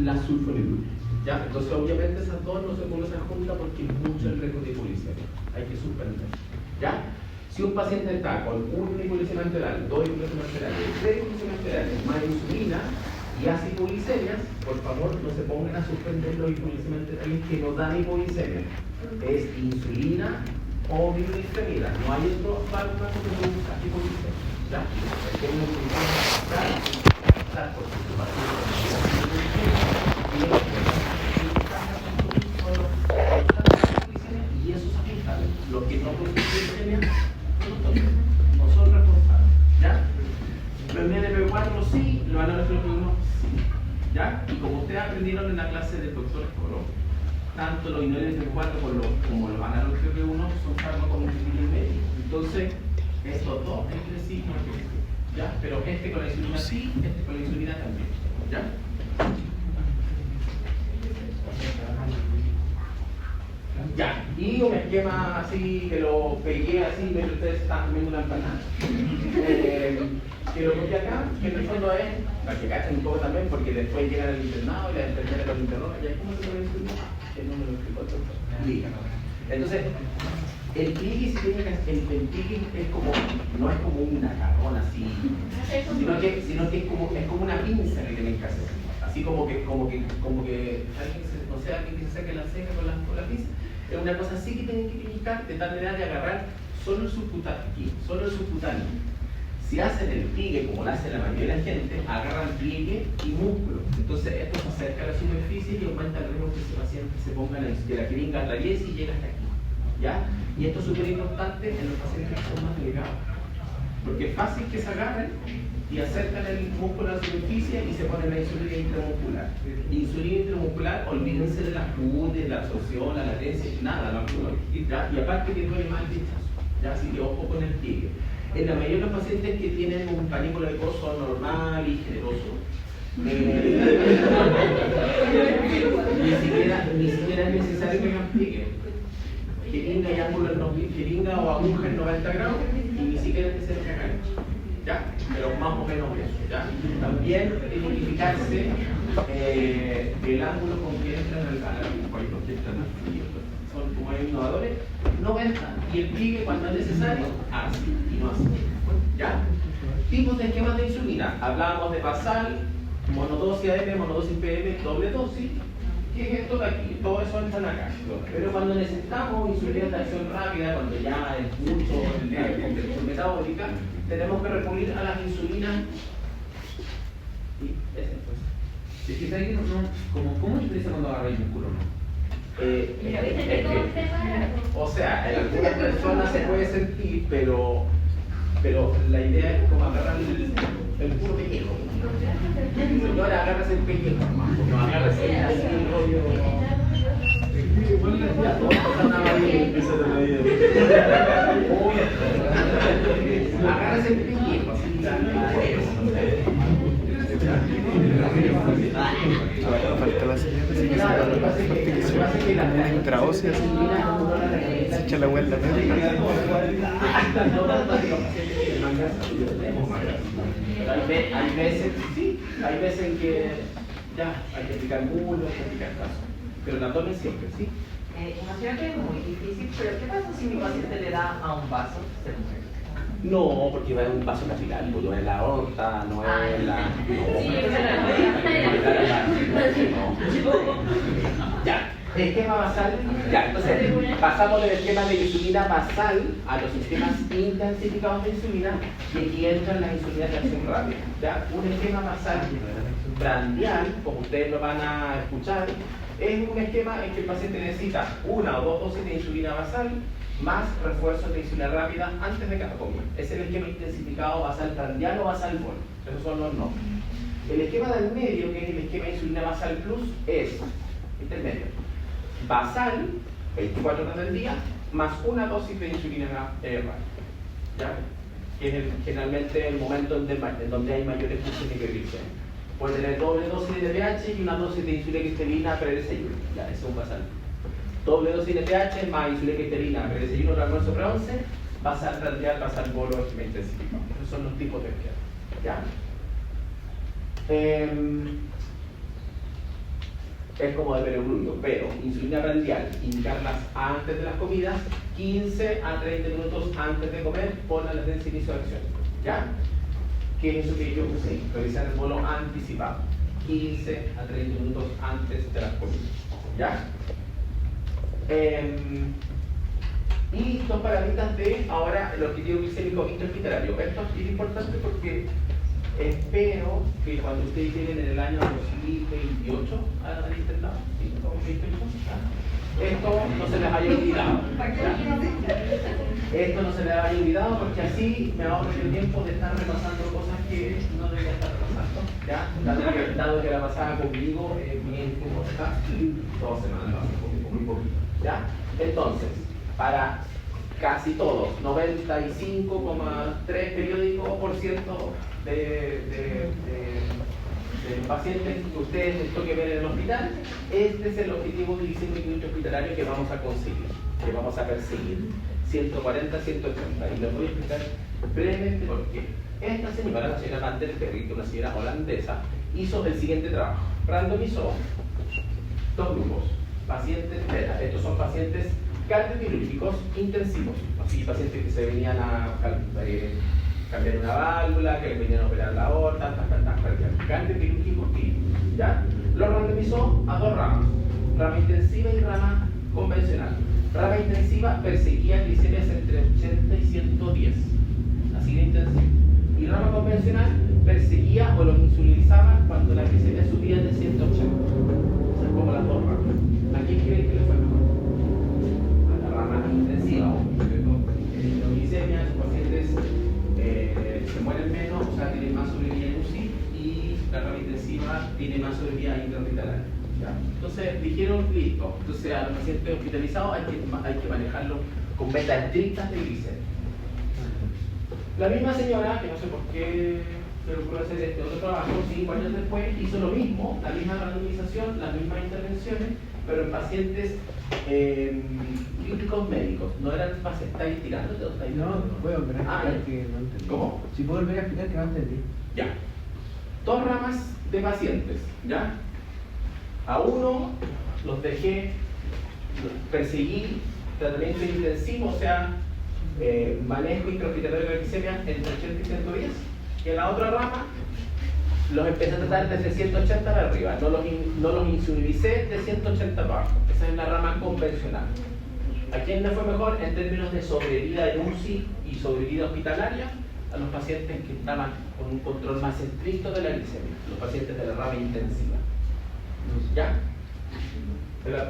S1: La sulfoniluria. ¿Ya? Entonces, obviamente, esas dos no se ponen juntas porque es mucho el riesgo de hipoglicemia. Hay que suspender. ¿Ya? Si un paciente está con un hipoglicemia enteral, dos hipoglicemias enterales, tres hipoglicemias enterales, más insulina y hace hipoglicemias, por favor no se pongan a suspender los hipoglicemias enterales que no dan hipoglicemia. Es insulina o glibenclamida. No hay otro fármaco que no busca hipoglicemia. ¿Ya? Porque no y eso es aplicable. Los que no producen hipoglicemia no son responsables, ¿ya? Los NP4 sí, los análogos sí, ¿ya? Y como ustedes aprendieron en la clase del doctor Escoro, tanto los NP4 como los análogos GP1 son fármacos multiplicativos. Entonces, estos dos entre sí no existen, ¿ya? Pero este con la insulina sí, este con la insulina también, ¿ya? Ya, y un esquema así que lo pegué así mientras ustedes están comiendo una empanada. Que lo copié acá, que en el fondo es, para que cachen un poco también, porque después llegan al internado y las enfermeras los interrogan, ¿y cómo se puede decir? Que no me lo explicó el doctor. Entonces, el pliegue, si tiene que, el pliegue es como, no es como una carrón así, sino que es como una pinza que tienen que hacer. Así como que alguien no sé, alguien que se saque la ceja con la pinza. Es una cosa así que tienen que picar de tal manera de agarrar solo el subcutáneo. Si hacen el pliegue como lo hace la mayoría de la gente, agarran pliegue y músculo. Entonces esto se acerca a la superficie y aumenta el riesgo que ese paciente se ponga que la jeringa atraviese y llega hasta aquí. ¿Ya? Y esto es súper importante en los pacientes que son más delicados. Porque es fácil que se agarren y acercan el músculo a la superficie y se ponen la insulina intramuscular. Insulina intramuscular, olvídense de las de la absorción, la latencia, nada, ¿ya? Y aparte que duele más el pinchazo, ¿ya? Así que ojo con el pliegue. En la mayoría de los pacientes que tienen un panículo adiposo normal y generoso, ni siquiera es necesario que hagan pliegue. Jeringa o aguja en 90 grados y ni siquiera es necesario que hagan eso. ¿Ya? Pero más o menos eso, ¿ya? También identificarse el ángulo con que entran al cuerpo, que están así, son como hay innovadores, 90, y el pliegue cuando es necesario, así y no así. ¿Ya? Tipos de esquemas de insulina. Hablábamos de basal, monodosis AM, monodosis PM, doble dosis. ¿Qué es esto de aquí? Todo eso entra acá. Pero cuando necesitamos insulina de acción rápida, cuando ya es mucho de complexión metabólica, tenemos que recurrir a las insulinas. Y ese pues.
S5: Es que ¿sabes que ¿cómo expresa cuando agarra el músculo?
S1: O sea, en algunas personas se puede sentir, pero la idea es como agarrar el puro pellejo. Señora, agarras el pellejo, no agarras el rollo. Ya, todos pasaron a Bahía. Agárrese el piquito.
S3: Falta la siguiente.
S1: Claro, lo que pasa es que la
S3: intraósea, así. Se echa la vuelta.
S1: Hay veces en que ya hay que aplicar mulo, hay que aplicar caso. Pero la tome siempre, ¿sí?
S7: Imagino que es muy difícil, pero ¿qué pasa si mi paciente le da a un vaso? Se muere.
S1: No, porque va en un vaso capilar, pues no es la aorta, no es la. Ya, esquema basal. Ya, entonces pasamos del esquema de insulina basal a los sistemas intensificados de insulina y aquí entran las insulinas de acción rápida. Ya, un esquema basal prandial, como ustedes lo van a escuchar, es un esquema en que el paciente necesita 1 o 2 dosis de insulina basal más refuerzos de insulina rápida antes de cada comida. Es el esquema intensificado basal prandial o basal bol. Esos son los nombres. El esquema del medio, que es el esquema de insulina basal plus, es intermedio. Basal, 24 horas del día, más 1 dosis de insulina rápida. ¿Ya? Que es generalmente el momento en donde hay mayores fluxos de hiperglicemia. Puede tener doble dosis de DPH y 1 dosis de insulina cristalina pre-desayuno. Ya, eso es un basal. Doble dosis de DPH más insulina cristalina pre-desayuno o almuerzo pre-11, basal prandial, basal bolo, esquema intensificado. Esos son los tipos de esquema. ¿Ya? Es como de perogrullo, pero insulina prandial, indicarlas antes de las comidas, 15 a 30 minutos antes de comer, por la latencia de inicio de acción. ¿Ya? ¿Qué es eso que yo usé? Realizar el bolo anticipado, 15 a 30 minutos antes de las comidas. ¿Ya? Y 2 palabritas de ahora el objetivo glicémico intrahospitalario. Esto es importante porque espero que cuando ustedes lleguen en el año 2028 al internado, ¿sí? 2028, esto no se les haya olvidado. Esto no se les haya olvidado porque así me ahorro el tiempo de estar repasando cosas que no debería estar repasando. ¿Ya? Dado que la pasada conmigo es bien corta, 2 semanas, muy poquito. ¿Ya? Entonces, para casi todos, 95,3 periódicos por ciento de pacientes que ustedes les toque ver en el hospital, este es el objetivo glicémico intrahospitalario que vamos a conseguir, que vamos a perseguir. 140, 180. Y les voy a explicar brevemente por qué. Esta señora, la señora Van der Perry, una señora holandesa, hizo el siguiente trabajo. Randomizó 2 grupos. Pacientes beta. Estos son pacientes cardioquirúrgicos intensivos. Así, pacientes que se venían a cambiar una válvula, que les venían a operar la aorta, cardioquirúrgicos clínicos. ¿Ya? Los randomizó a 2 ramas. Rama intensiva y rama convencional. Rama intensiva perseguía glicemias entre 80 y 110. Así de intensivo. Y rama convencional perseguía o los insulinizaba cuando la glicemia subía de 180. Esas como las 2 ramas. ¿A quién creen que le fue mejor? A la rama intensiva. Los glicemias, los pacientes se mueren menos, o sea, tienen más sobrevida en UCI, y la rama intensiva tiene más sobrevida intrahospitalaria. Entonces dijeron, listo, entonces a los pacientes hospitalizados hay que manejarlo con metas estrictas de glicemia. La misma señora, que no sé por qué se le ocurrió hacer este otro trabajo, 5 años después, hizo lo mismo, la misma randomización, las mismas intervenciones, pero en pacientes críticos médicos. No eran pacientes, ¿estáis tirándote o estáis tirando?
S3: No, puedo volver a explicar que no entendí.
S1: ¿Cómo?
S3: Si puedo volver a explicar que no entendí.
S1: Ya. 2 ramas de pacientes, ¿ya? A uno los dejé, perseguí tratamiento intensivo, o sea, manejo intrahospitalario de la glicemia entre 80 y 110. Y en la otra rama los empecé a tratar desde 180 para arriba, no los insulinicé de 180 para abajo. Esa es la rama convencional. ¿A quién le fue mejor en términos de sobrevida en UCI y sobrevida hospitalaria? A los pacientes que estaban con un control más estricto de la glicemia, los pacientes de la rama intensiva. ¿Ya?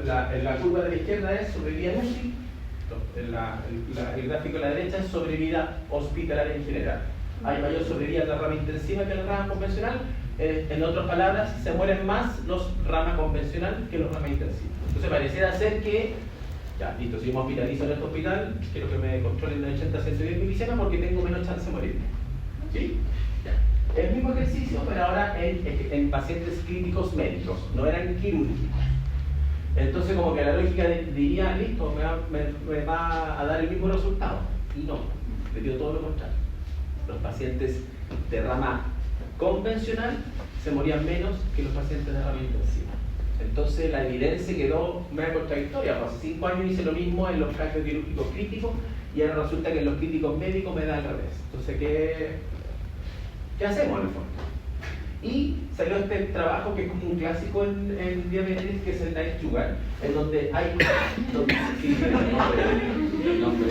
S1: La curva de la izquierda es sobrevida en UCI, el gráfico de la derecha es sobrevida hospitalaria en general. Hay mayor sobrevida en la rama intensiva que en la rama convencional. En otras palabras, se mueren más los rama convencional que los rama intensivos. Entonces pareciera ser que, ya, listo, si me hospitalizo en este hospital, quiero que me controlen de 80 a 110 milisemas porque tengo menos chance de morirme. ¿Sí? Ya. El mismo ejercicio, pero ahora en pacientes críticos médicos, no eran quirúrgicos. Entonces como que la lógica diría, listo, me va a dar el mismo resultado. Y no, le dio todo lo contrario. Los pacientes de rama convencional se morían menos que los pacientes de rama intensiva. Entonces la evidencia quedó medio contradictoria. Hace 5 años hice lo mismo en los casos quirúrgicos críticos y ahora resulta que en los críticos médicos me da al revés. Entonces, ¿qué hacemos en el fondo? Y salió este trabajo que es como un clásico en diabetes, que es el Night Sugar, en donde hay... sí, yo no fui.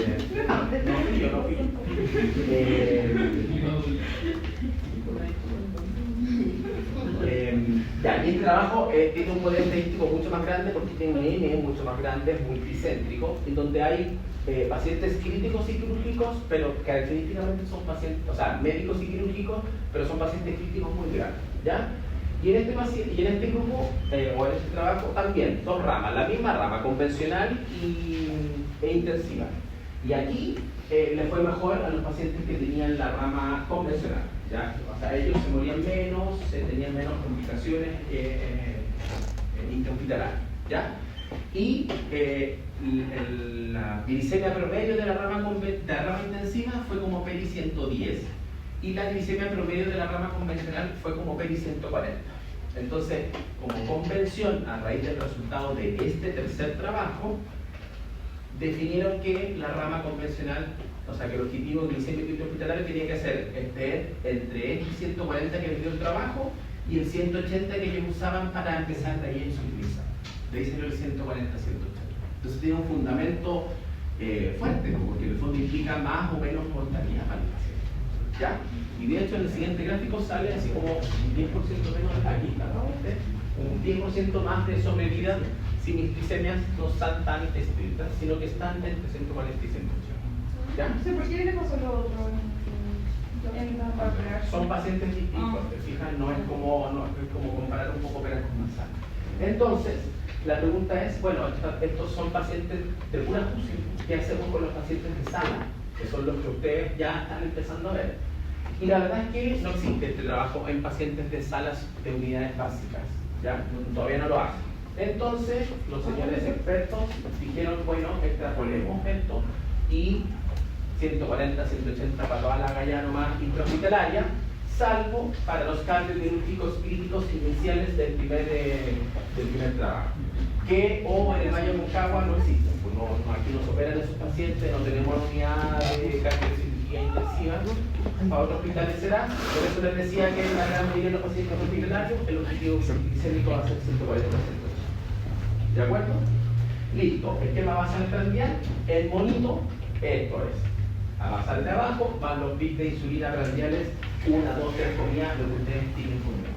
S1: Ya, y este trabajo tiene un poder estadístico mucho más grande porque tiene un N mucho más grande, es multicéntrico, en donde hay pacientes críticos y quirúrgicos, pero característicamente son pacientes, o sea, médicos y quirúrgicos, pero son pacientes críticos muy grandes, ¿ya? Y en este grupo, o en este trabajo, también dos ramas, la misma rama, convencional e intensiva. Y aquí le fue mejor a los pacientes que tenían la rama convencional, ¿ya? O sea, ellos se morían menos, tenían menos complicaciones intrahospitalarias, ¿ya? Y la glicemia promedio de la rama intensiva fue como PERI 110 y la glicemia promedio de la rama convencional fue como PERI 140. Entonces, como convención, a raíz del resultado de este tercer trabajo, definieron que la rama convencional, o sea, que el objetivo glicémico intrahospitalario tenía que ser entre este 140 que les dio el trabajo y el 180 que ellos usaban para empezar de ahí a insulinizar. De ahí salió el 140 a 180. Entonces tiene un fundamento fuerte, porque en el fondo implica más o menos mortalidad para el paciente. ¿Ya? Y de hecho en el siguiente gráfico sale así como un 10% menos, aquí está, ¿no? Un 10% más de sobrevida si mis glicemias no están tan estrictas, sino que están entre 140 y 180. ¿Ya?
S6: ¿Por qué le pasó lo otro?
S1: Son pacientes distintos, te fijas, no es como comparar un poco peras con manzanas. Entonces, la pregunta es, bueno, estos son pacientes de pura UCI, ¿qué hacemos con los pacientes de sala? Que son los que ustedes ya están empezando a ver. Y la verdad es que no existe este trabajo en pacientes de salas de unidades básicas, ¿ya? Todavía no lo hacen. Entonces, los señores expertos dijeron, bueno, extrapolemos esto y 140, 180 para toda la galla nomás intrahospitalaria, salvo para los cambios quirúrgicos críticos iniciales del primer trabajo, que o en el Valle de Moncagua no existen, pues aquí no se operan esos pacientes, no tenemos unidad de cardiocirugía intensiva, para otros hospitales será, por eso les decía que en la gran mayoría de los pacientes hospitalarios el objetivo glicémico va a ser 140, 180. ¿De acuerdo? Listo, esquema basal prandial, el monito, esto es, a basal de abajo van los bits de insulina prandiales, 1, 2, 3 comidas, lo que ustedes tienen conmigo.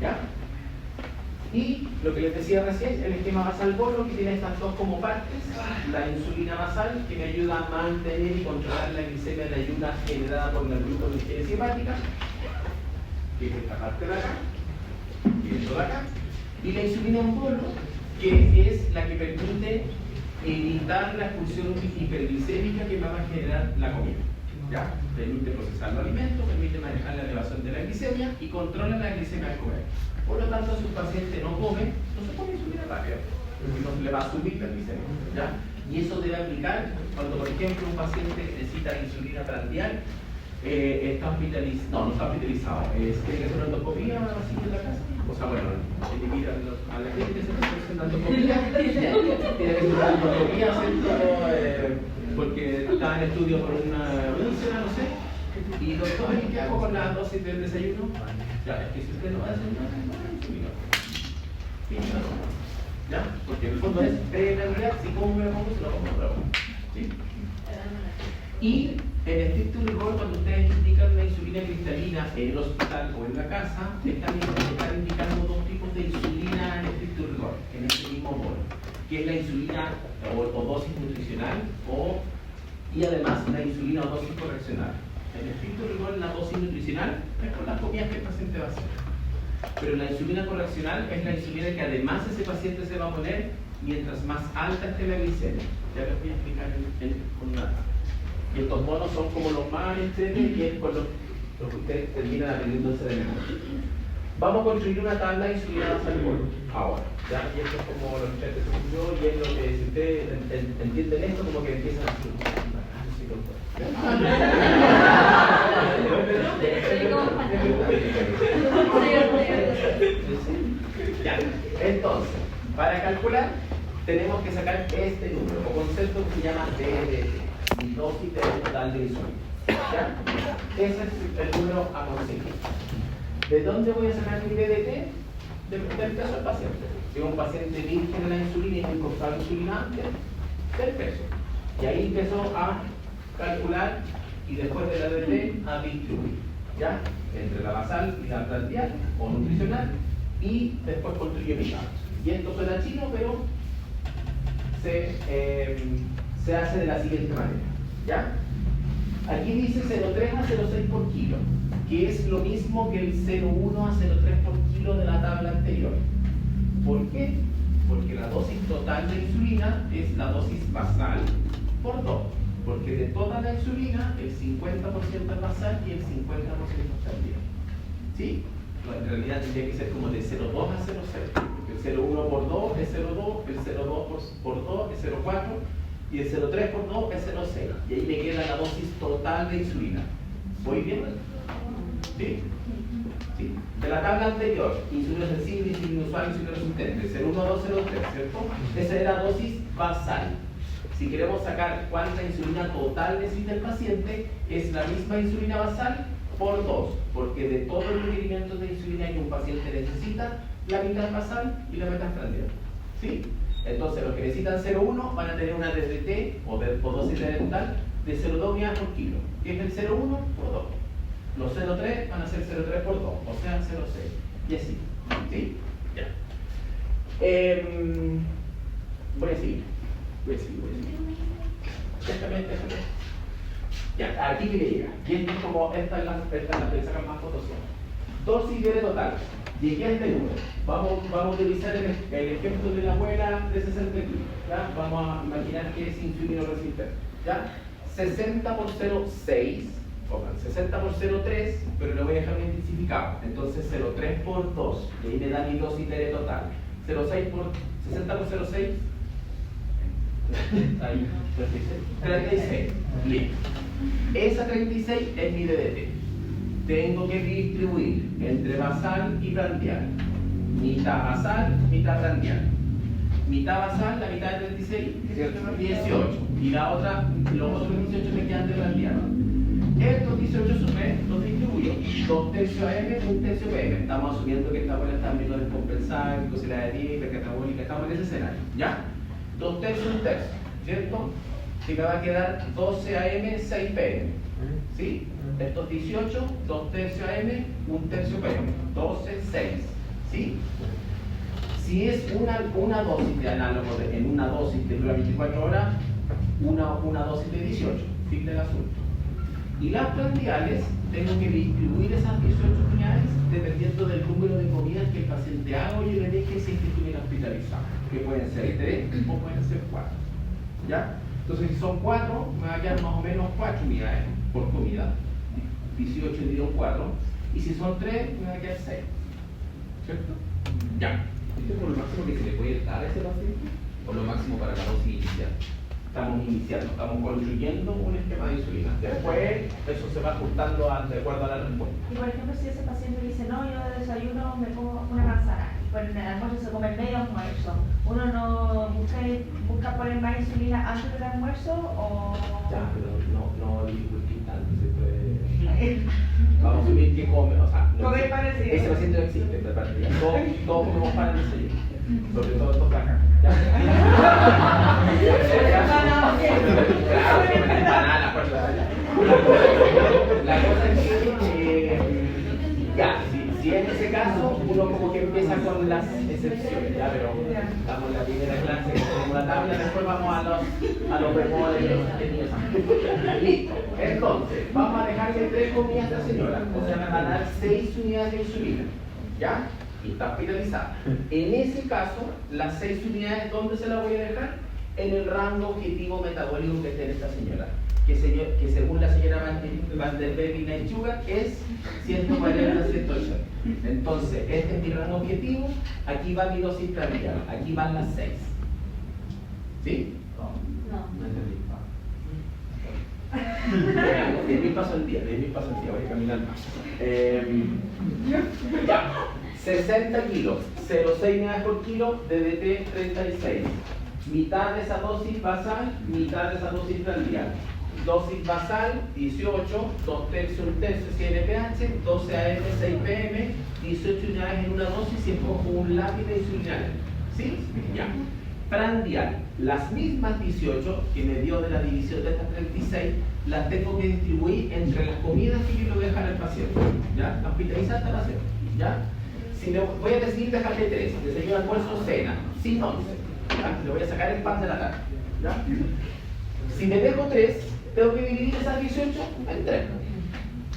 S1: ¿Ya? Y lo que les decía recién, el esquema basal bolo, que tiene estas dos como partes, la insulina basal, que me ayuda a mantener y controlar la glicemia de ayuda generada por la gluconeogénesis hepática, que es esta parte de acá, y esto de acá, y la insulina en bolo, que es la que permite evitar la expulsión hiperglicémica que va a generar la comida. ¿Ya? Permite procesar los alimentos, permite manejar la elevación de la glicemia y controla la glicemia al comer. Por lo tanto, si un paciente no come, no se pone insulina rápida, no le va a subir la glicemia. ¿Ya? Y eso debe aplicar cuando, por ejemplo, un paciente necesita insulina prandial, está hospitalizado, no está hospitalizado, tiene que hacer una endoscopía así en la casa. O sea, bueno, tiene que ir a la gente que se está haciendo endoscopía, tiene que hacer una endoscopía, porque está en estudio por una úlcera, no sé. Y doctor, ¿qué hago con la dosis del desayuno? Ya, es que si usted no va a desayunar, no va a insulina. ¿Ya? Porque en el fondo es, en realidad, si como me lo pongo, se lo pongo otra vez. ¿Sí? Y en estricto rigor, cuando ustedes indican una insulina cristalina en el hospital o en la casa, están indicando dos tipos de insulina en estricto rigor, en este mismo bolo, que es la insulina o dosis nutricional y además la insulina o dosis correccional. En estricto rigor, la dosis nutricional es con las comidas que el paciente va a hacer. Pero la insulina correccional es la insulina que además ese paciente se va a poner mientras más alta esté la glicemia. Ya les voy a explicar con una tabla. Y estos monos son como los más entretenidos y es con los que ustedes terminan aprendiéndose de memoria. Vamos a construir una tabla de insulina basal ahora. ¿Ya? Y esto es como lo que yo y es lo que si ustedes entienden esto, como que empiezan a hacer ya. Entonces, para calcular tenemos que sacar este número o concepto que se llama DDT, dosis total de insulina. ¿Ya? Ese es el número a conseguir. ¿De dónde voy a sacar mi DDT? Del peso del paciente. Si es un paciente virgen de la insulina y no incorporado insulina antes, del peso. Y ahí empezó a calcular y después de la DDT a distribuir. ¿Ya? Entre la basal y la prandial o nutricional y después construye mi tabla. Y esto suena chino, pero se hace de la siguiente manera. ¿Ya? Aquí dice 0,3 a 0,6 por kilo, que es lo mismo que el 0,1 a 0,3 por kilo de la tabla anterior. ¿Por qué? Porque la dosis total de insulina es la dosis basal por 2. Porque de toda la insulina, el 50% es basal y el 50% es prandial. ¿Sí? No, en realidad tendría que ser como de 0,2 a 0,6. El 0,1 por 2 es 0,2, el 0,2 por 2 es 0,4 y el 0,3 por 2 es 0,6. Y ahí me queda la dosis total de insulina. ¿Voy bien? ¿Sí? ¿Sí? De la tabla anterior, insulina sensible, insulina usual, insulina resistente, 0,1, 2, 0,3, ¿cierto? Esa era dosis basal. Si queremos sacar cuánta insulina total necesita el paciente, es la misma insulina basal por 2, porque de todos los requerimientos de insulina que un paciente necesita, la mitad es basal y la mitad es prandial. ¿Sí? Entonces, los que necesitan 0,1 van a tener una DDT o dosis dental de 0,2 unidades por kilo, que es el 0,1 por 2. Los 0,3 van a ser 0,3 por 2, o sea, 0,6. Y así. ¿Sí? Ya. Voy a seguir. Déjame. Ya, aquí que llega. Y esto es como, esta es la que sacan más fotos. Dosis de total. Llegué a este número. Vamos a utilizar el ejemplo de la abuela de 60 kilos. ¿Ya? Vamos a imaginar que es insulino resistente. ¿Ya? 60 por 0,6. Pongan 60 por 0,3, pero lo voy a dejar intensificado. Entonces 0,3 por 2. Y ahí me da mi dosis de total. 0,6 por 60 por 0,6. Ahí, 36. Listo. Esa 36 es mi DDT. Tengo que distribuir entre basal y prandial. Mitad basal, mitad prandial. Mitad basal, la mitad de 36, 18. Y la otra, los otros 18 me quedan de prandial. Estos 18 los distribuyo. 2 tercios AM, 1 tercio PM. Estamos asumiendo que esta abuela está en menores compensadas, glucosilada de hipercatabólica, estamos en ese escenario. ¿Ya? 2 tercios, 1 tercio, ¿cierto? Y me va a quedar 12 AM, 6 PM. ¿Sí? Estos 18, 2 tercios AM, 1 tercio PM. 12, 6. ¿Sí? Si es una dosis de análogo en una dosis de dura 24 horas, una dosis de 18. Fin del asunto. Y las prandiales, tengo que distribuir esas 18 unidades dependiendo del número de comidas que el paciente haga o yo le deje si estuviera hospitalizado. Que pueden ser 3 o pueden ser 4. ¿Ya? Entonces, si son 4, me va a quedar más o menos 4 unidades por comida. 18 dividido en 4. Y si son 3, me va a quedar 6. ¿Cierto? Ya.
S5: ¿Esto es por lo máximo que se le puede dar a ese paciente? ¿O lo máximo para la dosis inicial?
S1: Estamos iniciando, estamos construyendo un esquema de insulina. Después, eso se va ajustando de acuerdo a la respuesta.
S2: Y por ejemplo, si ese paciente dice, no, yo de desayuno me como una manzana, y por el almuerzo se come medio almuerzo, ¿uno no busca poner más insulina antes del almuerzo o...?
S1: Ya, pero no discutir tanto, se puede... Vamos a asumir que come, o sea... No
S6: Comer parecido.
S1: Ese paciente no existe, de partida. Todos comemos para el desayuno. Sobre todo estos placas. La cosa es que ya, si en ese caso uno como que empieza con las excepciones, ya, pero damos la primera clase con la tabla, después vamos a los bemoles de los listo. Entonces, vamos a dejarle 3 comidas a esta señora, o sea, me van a dar 6 unidades de insulina. ¿ya? Y está hospitalizada. En ese caso, las 6 unidades, ¿dónde se las voy a dejar? En el rango objetivo metabólico que tiene esta señora. Que según la señora Van der Beek y Lechuga es 140-180. Entonces, este es mi rango objetivo, aquí va mi dosis prandial, aquí van las 6. ¿Sí?
S4: No.
S1: No entendí. 10.000 pasos al día, 10.000 pasos al día, voy a caminar más. Ya, 60 kilos, 0,6 unidades por kilo, DDT 36. Mitad de esa dosis basal, mitad de esa dosis prandial. Dosis basal, 18, 2 tercios, 1 tercio, 100 pH, 12 AM, 6 PM, 18 unidades en una dosis y escojo un lápiz de insulinal. ¿Sí? Ya. Prandial, las mismas 18 que me dio de la división de estas 36, las tengo que distribuir entre las comidas que yo le voy a dejar al paciente. ¿Ya? La hospitalizar hasta la cena. ¿Ya? Si le voy a decidir dejarle 3, desayuno, almuerzo, cena, sin 11. ¿Ya? Le voy a sacar el pan de la tarde. ¿Ya? Si le dejo 3, tengo que dividir esas 18 en 3.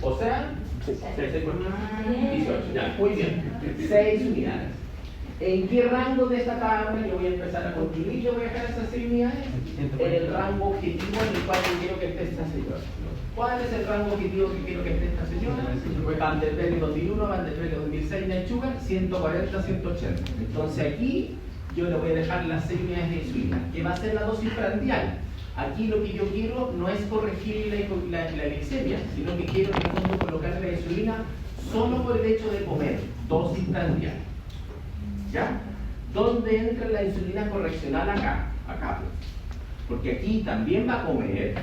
S1: O sea, 18. Ya, muy bien. 6 unidades. ¿En qué rango de esta tabla yo voy a empezar a construir? Yo voy a dejar esas 6 unidades en el rango objetivo en el cual yo quiero que esté esta señora. ¿Cuál es el rango objetivo que quiero que esté esta señora? Van der Beek 2001, Van der Beek 2006, Lechuga, 140-180. Entonces aquí yo le voy a dejar las 6 unidades de insulina, que va a ser la dosis prandial. Aquí lo que yo quiero no es corregir la glicemia, sino que quiero en el fondo colocar la insulina solo por el hecho de comer, dosis prandial. ¿Ya? ¿Dónde entra la insulina correccional acá? Acá. Porque aquí también va a comer,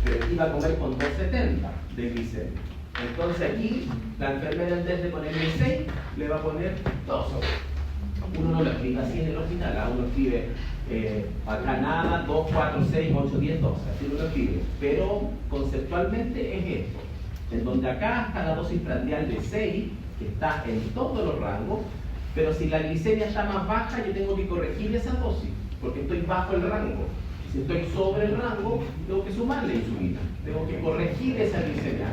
S1: pero aquí va a comer con 270 de glicemia. Entonces aquí la enfermera en vez de ponerle 6, le va a poner 2. Uno no lo explica así en el hospital, uno escribe acá nada, 2, 4, 6, 8, 10, 12, así uno lo escribe. Pero conceptualmente es esto, en donde acá está la dosis prandial de 6, que está en todos los rangos, pero si la glicemia está más baja, yo tengo que corregir esa dosis, porque estoy bajo el rango. Si estoy sobre el rango, tengo que sumarle insulina, tengo que corregir esa glicemia.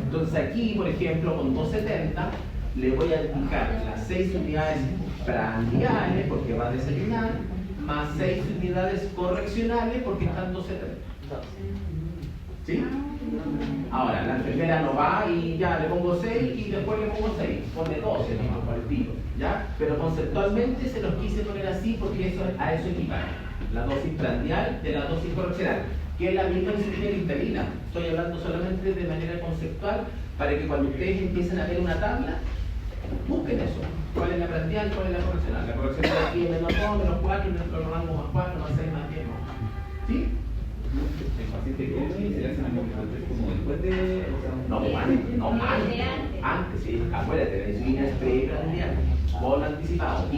S1: Entonces aquí, por ejemplo, con 270, le voy a indicar las 6 unidades prandiales, porque va a desayunar, más 6 unidades correccionales, porque están 270. ¿Sí? Ahora, la enfermera no va y ya le pongo 6 y después le pongo 6, pone 12 nomás para el tiro, ¿ya? Pero conceptualmente se los quise poner así porque a eso equivale la dosis prandial de la dosis correccional, que es la misma insulina cristalina. Estoy hablando solamente de manera conceptual para que cuando ustedes empiecen a ver una tabla, busquen eso. ¿Cuál es la prandial? ¿Cuál es la correccional? La correccional aquí es menos 2, menos 4, menos rango más 4, más 6, más 10, más. ¿Sí?
S5: El paciente come y se le hace una movimiento como después de.
S1: Antes, sí. Acuérdate, la insulina es preprandial. Bolo anticipado, 15-30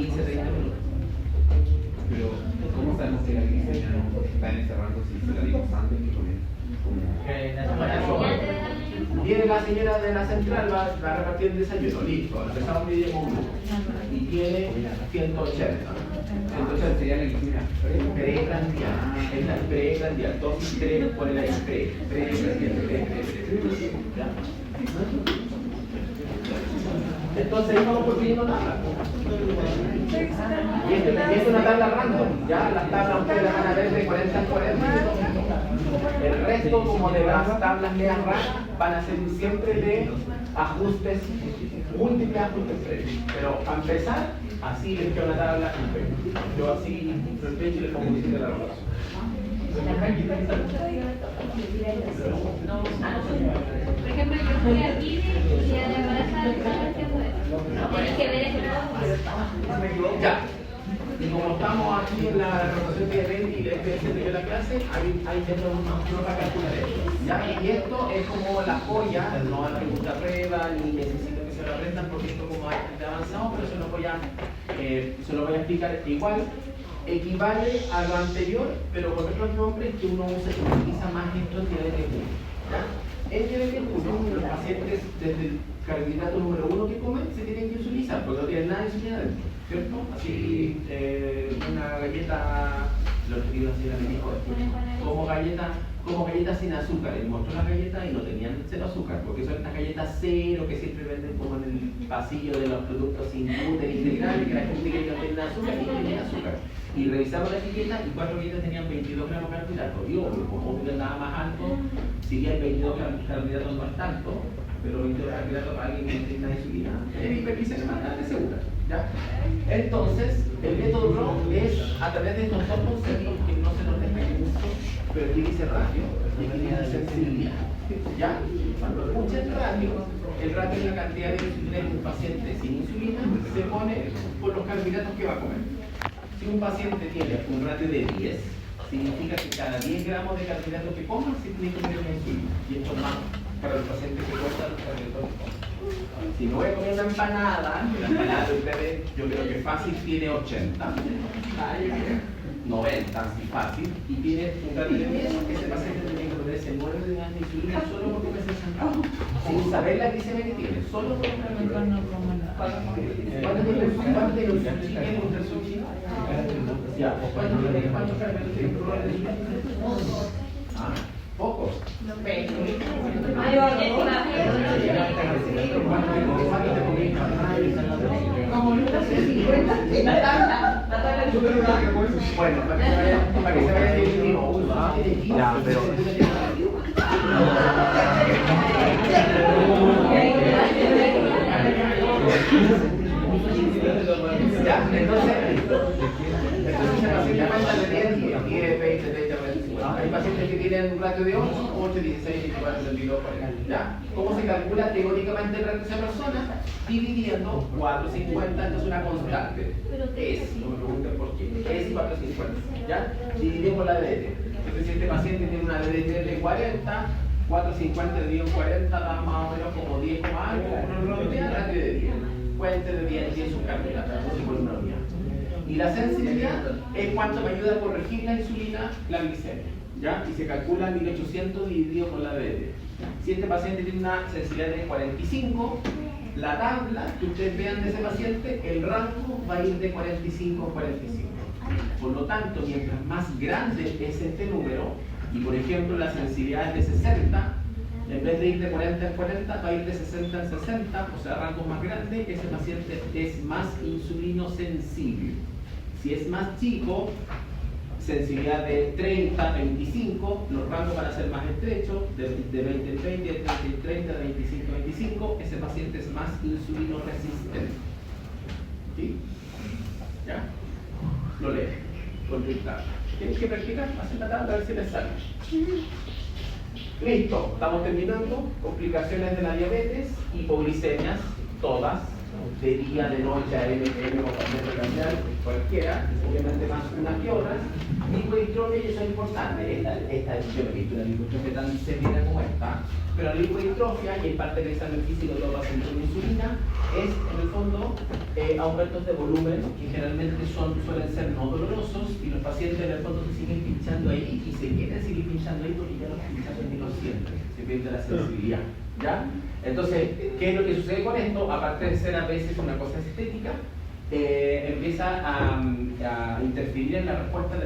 S1: minutos.
S5: Pero, ¿cómo sabemos que la glicemia no está en ese rango si se la dimos antes que comer?
S1: Viene la señora de la central, va a repartir el desayuno, listo, empezamos mi día con grupo. Y tiene 180.
S5: Entonces sería la glicemia
S1: Preprandial, es la preprandial, dosis 3, ponle ahí, preprandial. ¿Ya? Entonces ahí vamos construyendo tablas. Y es una tabla random, ya las tablas ustedes las van a ver de 40 en 40. El resto, como de las tablas medias raras, van a ser siempre de ajustes, múltiples ajustes previos. Pero para empezar, así les queda una tabla completa. Yo así, en el pecho, les pongo un de la rotación.
S4: Por ejemplo, yo fui aquí y a la embarazada estaba haciendo eso. Tienes que ver eso.
S1: Ya. Y como estamos aquí en la rotación de evento y la experiencia de la clase, hay dentro una calcular esto. ¿Ya? Y esto es como la joya, no hay pregunta prueba, ni necesito que se lo aprendan porque esto como es avanzado, pero se lo voy a explicar igual. Equivale a lo anterior, pero con otros nombres que uno usa y utiliza más esto en diabetes 1. ¿Ya? En diabetes 1, los pacientes desde el carbohidrato número 1 que comen se tienen que insulinizar, porque no tienen nada de insulina dentro, ¿cierto? Así, una galleta, lo que iba a decir a mi hijo, como galleta como galletas sin azúcar. Y mostró las galletas y no tenían cero azúcar, porque son estas galletas cero que siempre venden como en el pasillo de los productos sin gluten integrales, que la gente cree que no tienen azúcar y tienen azúcar. Y revisamos la etiqueta y 4 galletas tenían 22 gramos de carbohidratos. Y obvio, como obvio andaba más alto, si bien 22 gramos de carbohidratos no es tanto, pero 22 gramos de carbohidratos para alguien que no tiene insulina es hiperglicemia bastante segura. ¿Ya? Entonces, el método RAW es a través de estos dos conceptos que no se nos despegue mucho, pero aquí dice ratio y aquí dice sensibilidad. ¿Ya? Cuando escucha el ratio es la cantidad de insulina que un paciente sin insulina se pone por los carbohidratos que va a comer. Si un paciente tiene un ratio de 10, significa que cada 10 gramos de carbohidratos que coma se tiene que comer una insulina. Y esto es más para los pacientes que cuestan los carbohidratos que comen. Si no voy a comer una empanada, la empanada de ustedes yo creo que fácil tiene 80, 90 así fácil, y tiene un ratio de 10, ese paciente tiene que ponerse 9 gramos de insulina solo por comerse el champán, sin saber la glicemia que tiene, solo por comerse el champán. ¿Cuánto tiene un sushi? ¿Quién gusta el sushi? Ya, ¿cuántos carbohidratos tiene el sushi? Pocos. Bueno, para que se vaya dividiendo.
S3: Ya, pero...
S1: Ya, entonces se paciente cuenta de 10, 20, 30, 40. Hay pacientes que tienen un ratio de 8, 16, 24, 32, 40. ¿Ya? ¿Cómo se calcula teóricamente el ratio de esa persona? Dividiendo 450, esto es una constante. Es, no me pregunten por qué, es 450. ¿Ya? Dividimos la DDT. Entonces, si este paciente tiene una DDT de 40, 450 dividido en 40 da más o menos como 10, algo, uno redondea ratio de 10. Fuente de 10 sus carbohidratos, por una unidad. Y la sensibilidad es cuánto me ayuda a corregir la insulina, la glicemia. ¿Ya? Y se calcula 1800 dividido por la DDT. Si este paciente tiene una sensibilidad de 45, la tabla que ustedes vean de ese paciente, el rango va a ir de 45 a 45. Por lo tanto, mientras más grande es este número, y por ejemplo la sensibilidad es de 60, en vez de ir de 40 en 40, va a ir de 60 en 60, o sea, rangos más grandes, ese paciente es más insulino sensible. Si es más chico, sensibilidad de 30, 25, los rangos van a ser más estrechos, de 20 en 20, de 30 en 30, de 25 en 25, ese paciente es más insulino resistente. ¿Sí? ¿Ya? Lo leen, con dictar. Tienes que practicar, hacer la tabla a ver si les sale. Listo, estamos terminando. Complicaciones de la diabetes, hipoglicemias, todas, de día, de noche, AM, o cambiar, cualquiera, obviamente más unas que otras. Lipodistrofia, y eso es importante. Esta yo no he visto una lipodistrofia tan severa como esta, pero la lipodistrofia, y en parte del examen físico todo paciente con insulina, es en el fondo aumentos de volumen que generalmente suelen ser no dolorosos, y los pacientes en el fondo se siguen pinchando ahí y se quieren seguir pinchando ahí porque ya los pinchazos ni lo sienten, se pierde la sensibilidad. ¿Ya? Entonces, ¿qué es lo que sucede con esto? Aparte de ser a veces una cosa estética, empieza a interferir en la respuesta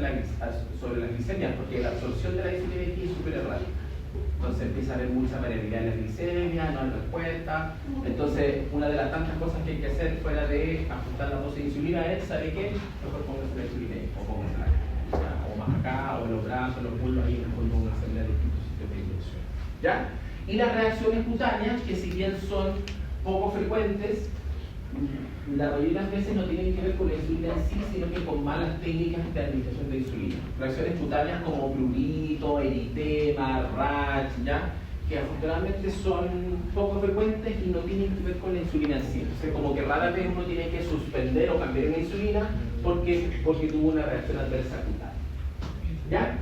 S1: sobre la glicemia, porque la absorción de la insulina aquí es súper errática. Entonces empieza a haber mucha variabilidad en la glicemia, no hay respuesta. Entonces, una de las tantas cosas que hay que hacer fuera de ajustar la dosis de insulina es, ¿sabe qué? Mejor póngase la insulina ahí, o póngase o más acá, o en los brazos, los muslos, ahí mejor póngase la distintos sitios de inyección. ¿Ya? Y las reacciones cutáneas, que si bien son poco frecuentes, la mayoría de las veces no tienen que ver con la insulina en sí, sino que con malas técnicas de administración de insulina. Reacciones cutáneas como prurito, eritema, rash, ¿ya? Que afortunadamente son poco frecuentes y no tienen que ver con la insulina en sí. O sea, como que rara vez uno tiene que suspender o cambiar la insulina porque tuvo una reacción adversa cutánea. ¿Ya?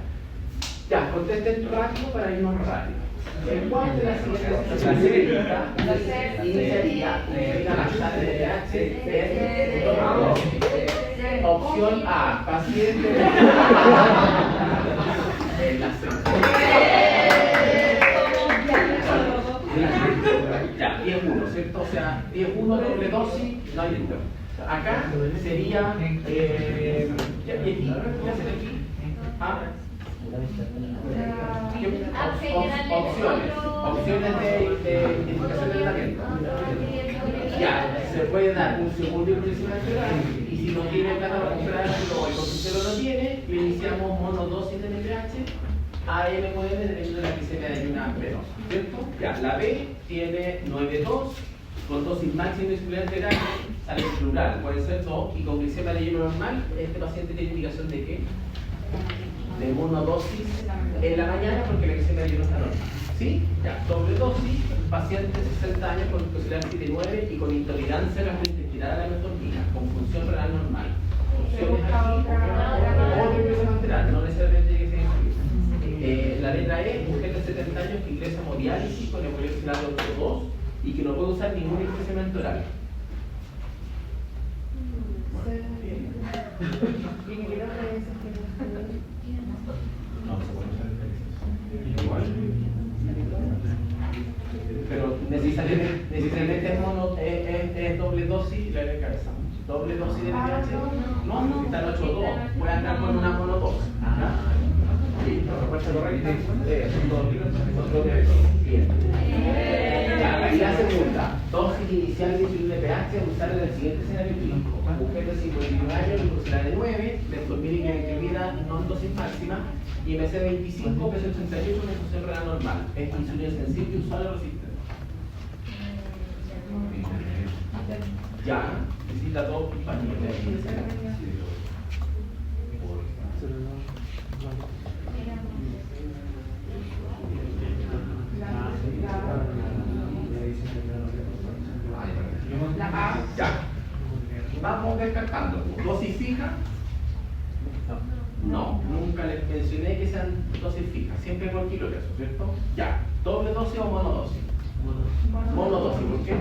S1: Ya, contesten rápido para irnos rápido. ¿En cuál de las siguientes iniciaría la tasa de pH en opción A, paciente en la ya, 10-1, ¿cierto? O sea, 10-1 doble dosis, no hay duda. Acá sería, ¿y aquí? ¿Qué hacen aquí? Opciones de identificación de tratamiento. Ya, se puede dar un segundo impresionante y si no tiene plata para comprarlo o el consultorio no tiene, le iniciamos monodosis de NPH AM puede dependiendo de la glicemia de ayuna B2, ¿cierto? Ya, la B tiene 9,2 con dosis máxima insulinante grande, sale en plural, puede ser 2 y con glicemia de ayuno normal, este paciente tiene indicación de qué? De monodosis en la mañana porque la glicemia de ayuno está normal. ¿Sí? Ya, doble dosis, paciente de 60 años con glucosilada 7,9 y con intolerancia gastrointestinal a la metformina, con función renal normal. Opciones aquí, o de glucosilada enteral, no necesariamente tiene que ser insulina. La letra E, mujer de 70 años que ingresa a hemodiálisis con hemoglucosilada de 2 y que no puede usar ningún incremento oral. No se puede usar igual. Pero necesariamente es doble dosis la de cabeza. Doble dosis de NPH. No, si está en 8,2. Puede andar con una monodosis. Sí, la respuesta correcta bien. Ya, y la segunda, dosis inicial de insulina NPH usar en el siguiente escenario clínico. Mujer de 51 años, glucosilada de 9, metformina incluida no en dosis máxima, y MC25, peso 88, una infusión renal normal. Es insulina sensible, usuario resistente. Ya, necesita 2 pañuelos. Ya. Vamos descartando. ¿Dosis fija? No, nunca les mencioné que sean dosis fijas, siempre por kilo peso, ¿cierto? Ya. ¿Doble dosis o monodosis? Monodosis, ¿por qué?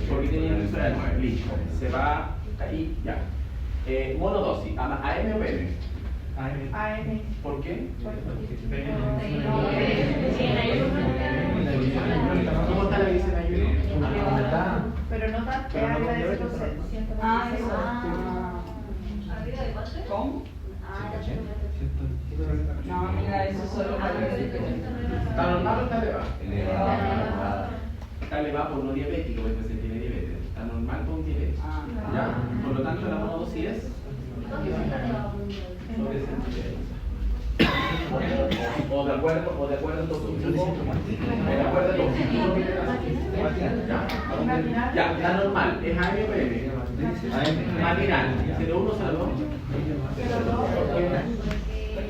S1: Porque tiene una de 9, listo. Se va ahí, ya. Monodosis, AM o PM.
S2: AM.
S1: ¿Por qué? ¿Cómo está la glicemia de ayuno?
S2: Pero no tan arriba de 100.
S6: Ah, eso.
S4: ¿Arriba de cuánto?
S6: ¿Cómo? No, mira, eso es solo para
S1: ¿Está normal o está elevado?
S6: elevado.
S1: Está elevado por no diabético, porque se tiene diabetes. Está normal con diabetes. ¿Ya? Por lo tanto, la monodosis es sobre 100. O de acuerdo a tu objetivo. De acuerdo a tu objetivo que te das. Ya, está normal. ¿Es AM o PM? Matinal. 0,1 o 0,2.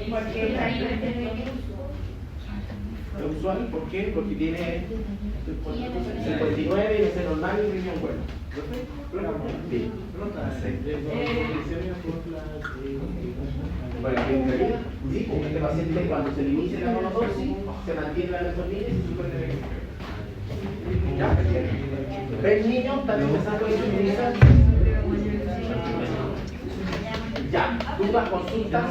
S2: Porque está ahí
S1: ¿Es usual? ¿Por qué? Porque tiene 59 y es normal y riñón bueno. Bien. Bueno, en realidad, sí, porque este paciente cuando se le inicia la monodosis, se mantiene la metformina y se supone que ya, ¿ves niño? ¿Están empezando a insulinizar? Ya, dudas, consultas.